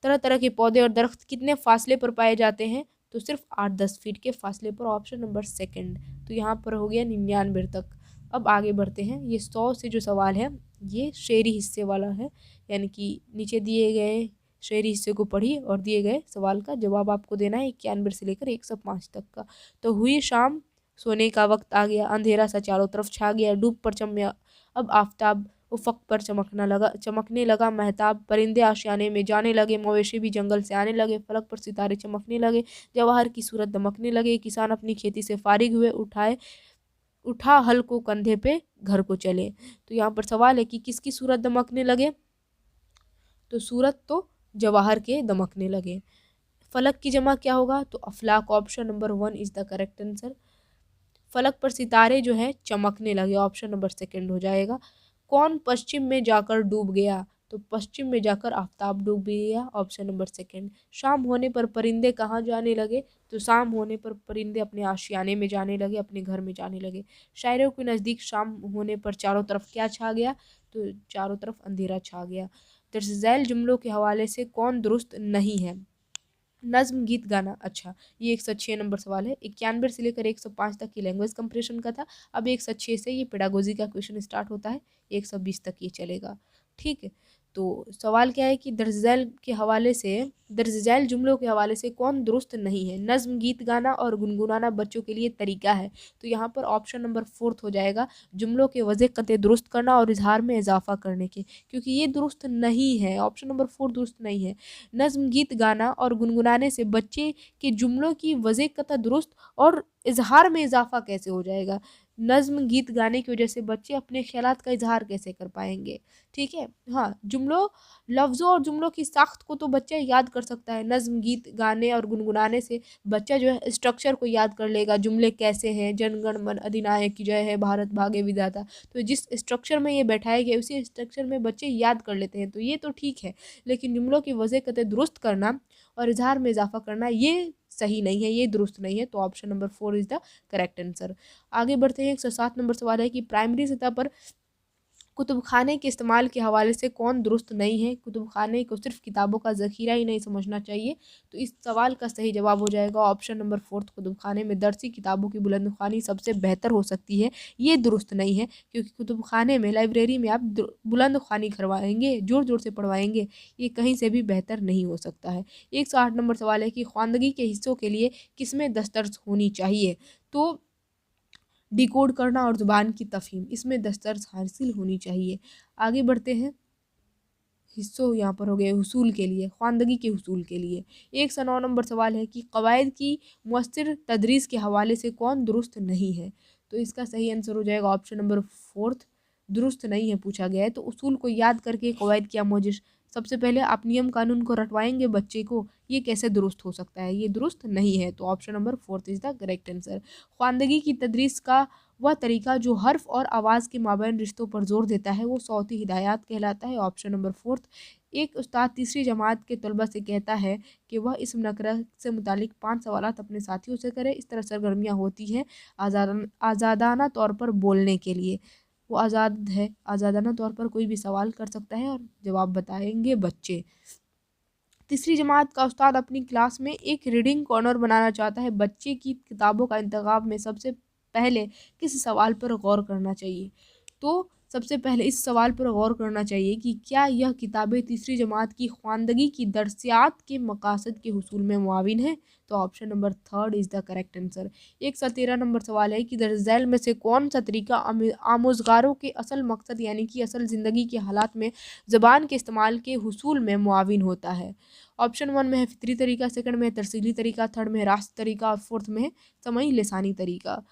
A: तरह तरह के पौधे और दरख्त कितने फासले पर पाए जाते हैं, तो सिर्फ 8-10 फीट के फासले पर, ऑप्शन नंबर सेकंड। तो यहाँ पर हो गया 99 तक। अब आगे बढ़ते हैं, ये 100 से जो सवाल है ये शेरी हिस्से वाला है, यानी कि नीचे दिए गए शेरी हिस्से को पढ़िए और दिए गए सवाल का जवाब आपको देना है 91 से लेकर 105 तक का। तो हुई शाम, सोने का वक्त आ गया, अंधेरा सा चारों तरफ छा गया, डूब पर चमया अब आफताब, उफ़क़ पर चमकने लगा महताब, परिंदे आशियाने में जाने लगे, मवेशी भी जंगल से आने लगे, फलक पर सितारे चमकने लगे, जवाहर की सूरत दमकने लगे, किसान अपनी खेती से फारिग हुए, उठा हल को कंधे पे घर को चले। तो यहाँ पर सवाल है कि किसकी सूरत दमकने लगे, तो सूरत तो जवाहर के दमकने लगे। फलक की जमा क्या होगा, तो अफलाक, option number 1 is the correct answer. फलक पर सितारे जो है चमकने लगे, ऑप्शन नंबर सेकंड हो जाएगा। कौन पश्चिम में जाकर डूब गया, तो पश्चिम में जाकर आफताब डूब गया, ऑप्शन नंबर सेकंड। शाम होने पर परिंदे कहाँ जाने लगे, तो शाम होने पर परिंदे अपने आशियाने में जाने लगे, अपने घर में जाने लगे। शायरों के नज़दीक शाम होने पर चारों तरफ क्या छा गया, तो चारों तरफ अंधेरा छा गया। दर्ज झैल जुमलों के हवाले से कौन दुरुस्त नहीं है, नज्म गीत गाना। अच्छा, ये 106 नंबर सवाल है, 91 से लेकर 105 तक की लैंग्वेज कंप्रेशन का था। अब 106 से ये पेडागोजी का क्वेश्चन स्टार्ट होता है, 120 तक ये चलेगा। ठीक है, तो सवाल क्या है कि दर्ज झैल जुमलों के हवाले से कौन दुरुस्त नहीं है, नज्म गीत गाना और गुनगुनाना बच्चों के लिए तरीका है, तो यहाँ पर ऑप्शन नंबर 4 हो जाएगा, जुमलों के वज़े कते दुरुस्त करना और इजहार में इजाफा करने के, क्योंकि ये दुरुस्त नहीं है, ऑप्शन नंबर 4 दुरुस्त नहीं है। नज्म गीत गाना और गुनगुनाने से बच्चे के जुमलों की वज़े कता दुरुस्त और इजहार में इजाफा कैसे हो जाएगा, नज़्म गीत गाने की वजह से बच्चे अपने ख़्यालात का इज़हार कैसे कर पाएँगे, ठीक है? हाँ, जुमलों लफ्ज़ों और जुमलों की साख्त को तो बच्चा याद कर सकता है। नज़्म गीत गाने और गुनगुनाने से बच्चा जो है स्ट्रक्चर को याद कर लेगा, जुमले कैसे हैं, जन गण मन अधिनायक की जय है, भारत भाग्य विधाता। तो जिस स्ट्रक्चर में ये बैठाए गए उसी स्ट्रक्चर में बच्चे याद कर लेते हैं, तो ये तो ठीक है। लेकिन जुमलों की वज़ह कतई दुरुस्त करना और इज़हार में इज़ाफ़ा करना ये सही नहीं है, ये दुरुस्त नहीं है। तो option number 4 is the correct answer. आगे बढ़ते हैं। 107 नंबर सवाल है कि प्राइमरी सतह पर कुतुबखाने के इस्तेमाल के हवाले से कौन दुरुस्त नहीं है? कुतुबखाने को सिर्फ किताबों का ज़ख़ीरा ही नहीं समझना चाहिए। तो इस सवाल का सही जवाब हो जाएगा ऑप्शन नंबर 4। कुतुबखाने में दरसी किताबों की बुलंदख्वानी सबसे बेहतर हो सकती है, ये दुरुस्त नहीं है, क्योंकि कुतुबखाने में, लाइब्रेरी में आप बुलंदख्वानी करवाएंगे, ज़ोर ज़ोर से पढ़वाएंगे, ये कहीं से भी बेहतर नहीं हो सकता है। 108 नंबर सवाल है कि ख्वानदगी के हिस्सों के लिए किसमें दस्तरस होनी चाहिए? तो डिकोड करना और ज़ुबान की तफ़हीम, इसमें दस्तरस हासिल होनी चाहिए। आगे बढ़ते हैं। हिस्सों यहाँ पर हो गए हुसूल के लिए, ख्वानदगी के हुसूल के लिए। 109 नंबर सवाल है कि कवायद की मुअस्सिर तदरीस के हवाले से कौन दुरुस्त नहीं है? तो इसका सही आंसर हो जाएगा ऑप्शन नंबर 4, दुरुस्त नहीं है पूछा गया है। तो उसूल को याद करके कवायद की आमोजिश, सबसे पहले आप नियम कानून को रटवाएंगे बच्चे को, ये कैसे दुरुस्त हो सकता है? ये दुरुस्त नहीं है। तो option number 4 is the correct answer. ख्वानदगी की तदरीस का वह तरीका जो हर्फ और आवाज़ के माबैन रिश्तों पर जोर देता है वो सौती हिदायत कहलाता है। Option number 4। एक उस्ताद तीसरी जमात के तलबा से कहता है कि वह इस नकरा से मुतालिक 5 सवालात अपने साथियों से करे। इस तरह सरगर्मियाँ होती हैं आज़ादाना तौर पर बोलने के लिए। वो आज़ाद है, आज़ादाना तौर पर कोई भी सवाल कर सकता है और जवाब बताएंगे बच्चे। तीसरी जमात का उस्ताद अपनी क्लास में एक रीडिंग कॉर्नर बनाना चाहता है। बच्चे की किताबों का इंतखाब में सबसे पहले किस सवाल पर गौर करना चाहिए? तो सबसे पहले इस सवाल पर गौर करना चाहिए कि क्या यह किताबें तीसरी जमात की ख्वानदगी की दरसियात के मकासद के हुसूल में मुआविन है? तो option number 3 is the correct answer. 117 number सवाल है कि दर्ज झैल में से कौन सा तरीका आमोज़गारों के असल मकसद यानी कि असल ज़िंदगी के हालात में ज़बान के इस्तेमाल के हुसूल में मुआविन होता है? ऑप्शन 1 में है फितरी तरीका, सेकंड में है तरसीली तरीका, थर्ड में है रास्त तरीका और फोर्थ में है समई लिसानी तरीका।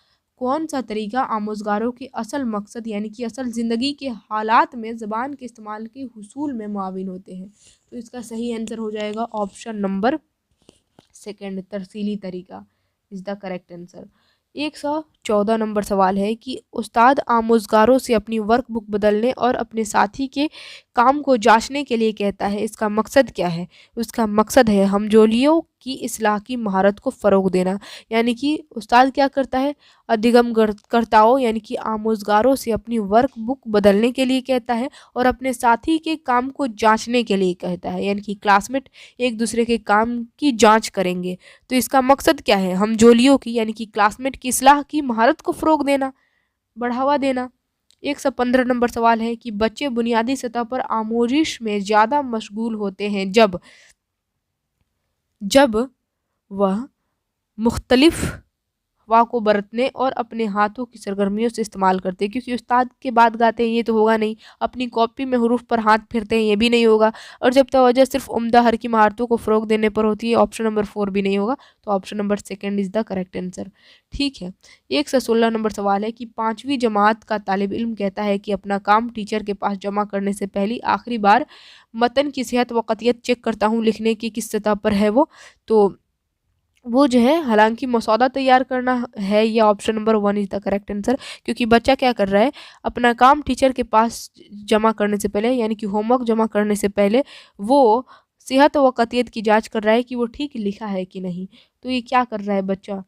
A: कौन सा तरीका आमोज़गारों के असल मकसद यानी कि असल ज़िंदगी के हालात में ज़बान के इस्तेमाल के हुसूल में मुआविन होते हैं? तो इसका सही आंसर हो जाएगा ऑप्शन नंबर 2, तरसीली तरीका is the correct answer. 114 number सवाल है कि उस्ताद आमोज़गारों से अपनी वर्कबुक बदलने और अपने साथी के काम को जांचने के लिए कहता है, इसका मकसद क्या है? उसका मकसद है हमजोलियों की इस्लाह की महारत को फ़रोग देना। यानी कि उस्ताद क्या करता है, कर्ताओं यानी कि आमोज़गारों से अपनी वर्कबुक बदलने के लिए कहता है और अपने साथी के काम को जांचने के लिए कहता है, यानी कि क्लासमेट एक दूसरे के काम की जांच करेंगे। तो इसका मकसद क्या है? हमजोलियों की यानी कि क्लासमेट की इस्लाह की महारत को फ़रोग देना, बढ़ावा देना। 115 नंबर सवाल है कि बच्चे बुनियादी सतह पर आमोजिश में ज़्यादा मशगूल होते हैं जब वह मुख्तलिफ हवा को बरतने और अपने हाथों की सरगर्मियों से इस्तेमाल करते हैं, क्योंकि उस्ताद के बाद गाते हैं ये तो होगा नहीं, अपनी कॉपी में हुरूफ पर हाथ फेरते हैं ये भी नहीं होगा, और जब तवज्जो सिर्फ उम्दा हर की महारतों को फ़रोग देने पर होती है, ऑप्शन नंबर 4 भी नहीं होगा। तो option number 2 is the correct answer. ठीक है। 116 नंबर सवाल है कि 5वीं जमात का तालिब इल्म कहता है कि अपना काम टीचर के पास जमा करने से पहले आखिरी बार मतन की सेहत व कतियत चेक करता हूँ, लिखने की किस सतह पर है वो जो है हालांकि मसौदा तैयार करना है, या option number 1 is the correct answer, क्योंकि बच्चा क्या कर रहा है, अपना काम टीचर के पास जमा करने से पहले यानी कि होमवर्क जमा करने से पहले वो सेहत व कतियत की जांच कर रहा है कि वो ठीक लिखा है कि नहीं। तो ये क्या कर रहा है बच्चा,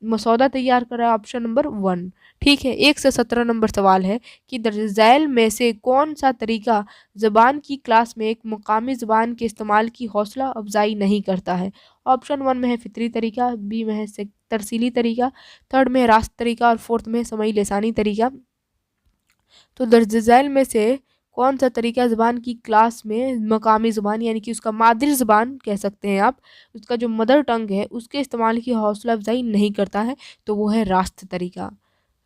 A: मसौदा तैयार कर रहा है, ऑप्शन नंबर 1। ठीक है। 117 नंबर सवाल है कि दर्ज झैल में से कौन सा तरीका ज़बान की क्लास में एक मुकामी ज़बान के इस्तेमाल की हौसला अफजाई नहीं करता है? ऑप्शन 1 में है फितरी तरीका, बी में है तरसीली तरीका, थर्ड में है रास्त तरीका और फोर्थ में है समई लिसानी तरीका। तो दर्ज झैल में से कौन सा तरीका ज़बान की क्लास में मकामी ज़बान यानी कि उसका मादरी ज़बान कह सकते हैं आप, उसका जो मदर टंग है उसके इस्तेमाल की हौसला अफजाई नहीं करता है? तो वो है रास्त तरीका।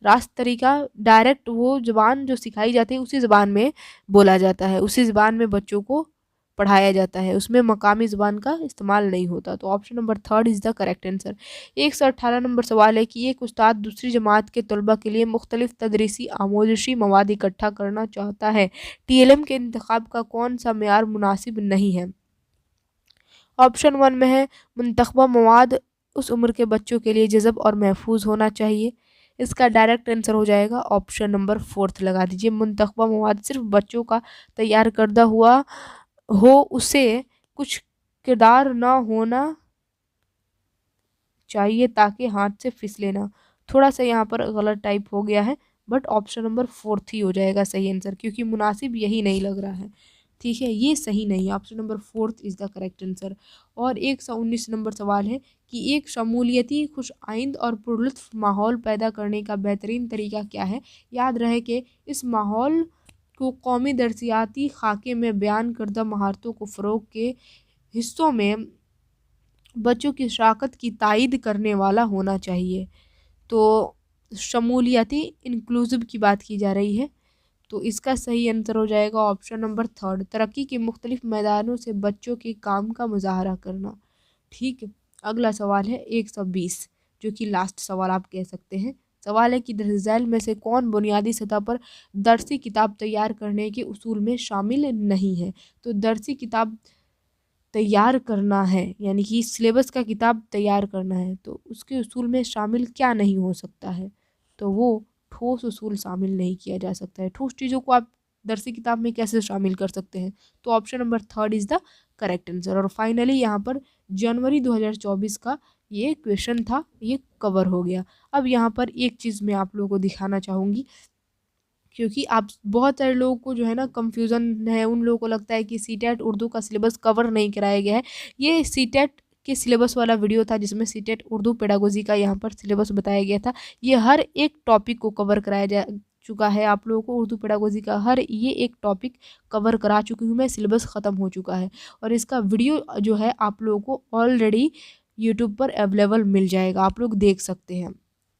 A: रास्त तरीका डायरेक्ट वो ज़बान जो सिखाई जाती है उसी ज़बान में बोला जाता है, उसी ज़बान में बच्चों को पढ़ाया जाता है, उसमें मकामी ज़ुबान का इस्तेमाल नहीं होता। तो option number third is the correct answer. 118 number सवाल है कि एक उस्ताद दूसरी जमात के तलबा के लिए मुख्तलिफ तदरीसी आमोजशी मवाद इकट्ठा करना चाहता है, TLM के इंतखाब का कौन सा मेयार मुनासिब नहीं है? ऑप्शन वन में है मुंतखबा मवाद उस उम्र के बच्चों के लिए जज़ब और महफूज होना चाहिए। इसका डायरेक्ट आंसर हो जाएगा ऑप्शन नंबर फोर्थ लगा दीजिए। मुंतखबा मवाद सिर्फ बच्चों का तैयार करदा हुआ हो, उसे कुछ किरदार ना होना चाहिए ताकि हाथ से फिसले ना। थोड़ा सा यहाँ पर गलत टाइप हो गया है, बट ऑप्शन नंबर फोर्थ ही हो जाएगा सही आंसर, क्योंकि मुनासिब यही नहीं लग रहा है। ठीक है, ये सही नहीं है, option number fourth is the correct answer. और 119 नंबर सवाल है कि एक शमूलियती, खुश आइंद और पुरलुत्फ माहौल पैदा करने का बेहतरीन तरीका क्या है? याद रहे कि इस माहौल को कौमी दर्सियाती खाके में बयान करदा महारतों को फ़रोग के हिस्सों में बच्चों की शराकत की तायद करने वाला होना चाहिए। तो शमूलियती इंक्लूसिव की बात की जा रही है, तो इसका सही आंसर हो जाएगा ऑप्शन नंबर थर्ड, तरक्की के मुख्तलिफ मैदानों से बच्चों के काम का मुजाहरा करना। ठीक है, अगला सवाल है 120, जो कि लास्ट सवाल आप कह सकते हैं। सवाल है कि दर्ज़ैल में से कौन बुनियादी सतह पर दरसी किताब तैयार करने के उसूल में शामिल नहीं है? तो दरसी किताब तैयार करना है, यानी कि सिलेबस का किताब तैयार करना है, तो उसके उसूल में शामिल क्या नहीं हो सकता है? तो वो ठोस उसूल शामिल नहीं किया जा सकता है। ठोस चीज़ों को आप दरसी किताब में कैसे शामिल कर सकते हैं? तो option number third is the correct answer. और फाइनली यहाँ पर जनवरी 2024 का ये क्वेश्चन था, ये कवर हो गया। अब यहाँ पर एक चीज़ मैं आप लोगों को दिखाना चाहूँगी, क्योंकि आप बहुत सारे लोगों को जो है ना कंफ्यूजन है, उन लोगों को लगता है कि सीटेट उर्दू का सिलेबस कवर नहीं कराया गया है। ये सीटेट के सिलेबस वाला वीडियो था, जिसमें सीटेट उर्दू पेडागोजी का यहाँ पर सिलेबस बताया गया था। ये हर एक टॉपिक को कवर कराया जा चुका है। आप लोगों को उर्दू पेडागोजी का हर ये एक टॉपिक कवर करा चुकी हूँ मैं, सिलेबस ख़त्म हो चुका है। और इसका वीडियो जो है आप लोगों को ऑलरेडी यूट्यूब पर अवेलेबल मिल जाएगा, आप लोग देख सकते हैं।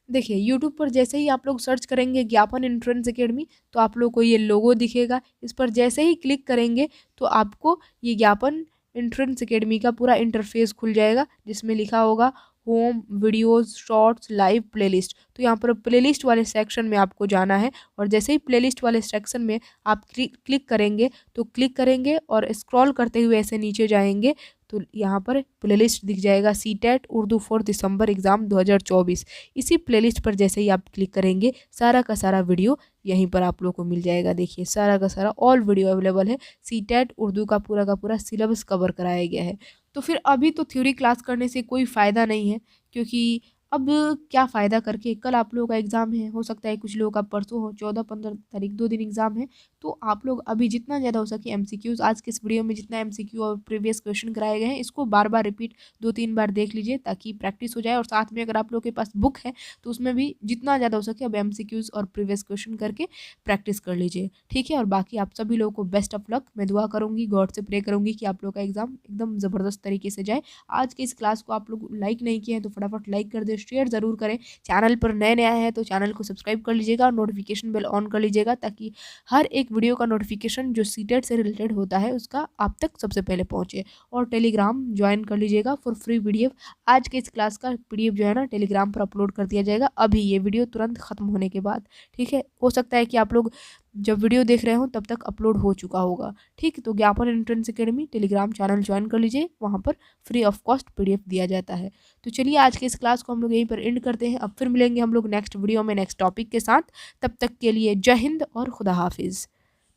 A: देखिए, यूट्यूब पर जैसे ही आप लोग सर्च करेंगे ज्ञापन एंट्रेंस एकेडमी, तो आप लोग को ये लोगो दिखेगा। इस पर जैसे ही क्लिक करेंगे तो आपको ये ज्ञापन एंट्रेंस एकेडमी का पूरा इंटरफेस खुल जाएगा, जिसमें लिखा होगा home, videos, shorts, live, playlist. तो यहाँ पर प्लेलिस्ट वाले सेक्शन में आपको जाना है, और जैसे ही प्लेलिस्ट वाले सेक्शन में आप क्लिक करेंगे, तो क्लिक करेंगे और स्क्रॉल करते हुए ऐसे नीचे जाएंगे, तो यहाँ पर प्लेलिस्ट दिख जाएगा CTET Urdu for December exam 2024। इसी प्लेलिस्ट पर जैसे ही आप क्लिक करेंगे, सारा का सारा वीडियो यहीं पर आप लोग को मिल जाएगा। देखिए, सारा का सारा ऑल वीडियो अवेलेबल है। सीटेट उर्दू का पूरा सिलेबस कवर कराया गया है। तो फिर अभी तो थ्योरी क्लास करने से कोई फ़ायदा नहीं है, क्योंकि अब क्या फ़ायदा करके, कल आप लोगों का एग्ज़ाम है, हो सकता है कुछ लोगों का परसों हो, 14-15 तारीख 2 दिन एग्ज़ाम है। तो आप लोग अभी जितना ज़्यादा हो सके एमसीक्यूज़, आज के इस वीडियो में जितना एमसीक्यू और प्रीवियस क्वेश्चन कराए गए हैं, इसको बार बार रिपीट 2-3 बार देख लीजिए, ताकि प्रैक्टिस हो जाए। और साथ में अगर आप लोग के पास बुक है, तो उसमें भी जितना ज़्यादा हो सके अब एमसीक्यूज़ और प्रीवियस क्वेश्चन करके प्रैक्टिस कर लीजिए। ठीक है, और बाकी आप सभी लोगों को बेस्ट ऑफ लक। मैं दुआ करूँगी, गॉड से प्रे करूँगी कि आप लोग का एग्ज़ाम एकदम ज़बरदस्त तरीके से जाए। आज की इस क्लास को आप लोग लाइक नहीं किए हैं तो फटाफट लाइक कर दे, शेयर ज़रूर करें। चैनल पर नए आए हैं तो चैनल को सब्सक्राइब कर लीजिएगा और नोटिफिकेशन बेल ऑन कर लीजिएगा, ताकि हर एक वीडियो का नोटिफिकेशन जो सीटेट से रिलेटेड होता है उसका आप तक सबसे पहले पहुंचे। और टेलीग्राम ज्वाइन कर लीजिएगा फॉर फ्री पीडीएफ। आज के इस क्लास का पीडीएफ जो है ना टेलीग्राम पर अपलोड कर दिया जाएगा अभी, ये वीडियो तुरंत ख़त्म होने के बाद। ठीक है, हो सकता है कि आप लोग जब वीडियो देख रहे हो तब तक अपलोड हो चुका होगा। ठीक, तो ज्ञापन entrance academy Telegram channel join कर लीजिए, वहाँ पर फ्री ऑफ कॉस्ट पीडीएफ दिया जाता है। तो चलिए, आज के इस क्लास को हम लोग यहीं पर एंड करते हैं। अब फिर मिलेंगे हम लोग नेक्स्ट वीडियो में नेक्स्ट टॉपिक के साथ। तब तक के लिए जय हिंद और खुदा हाफिज़।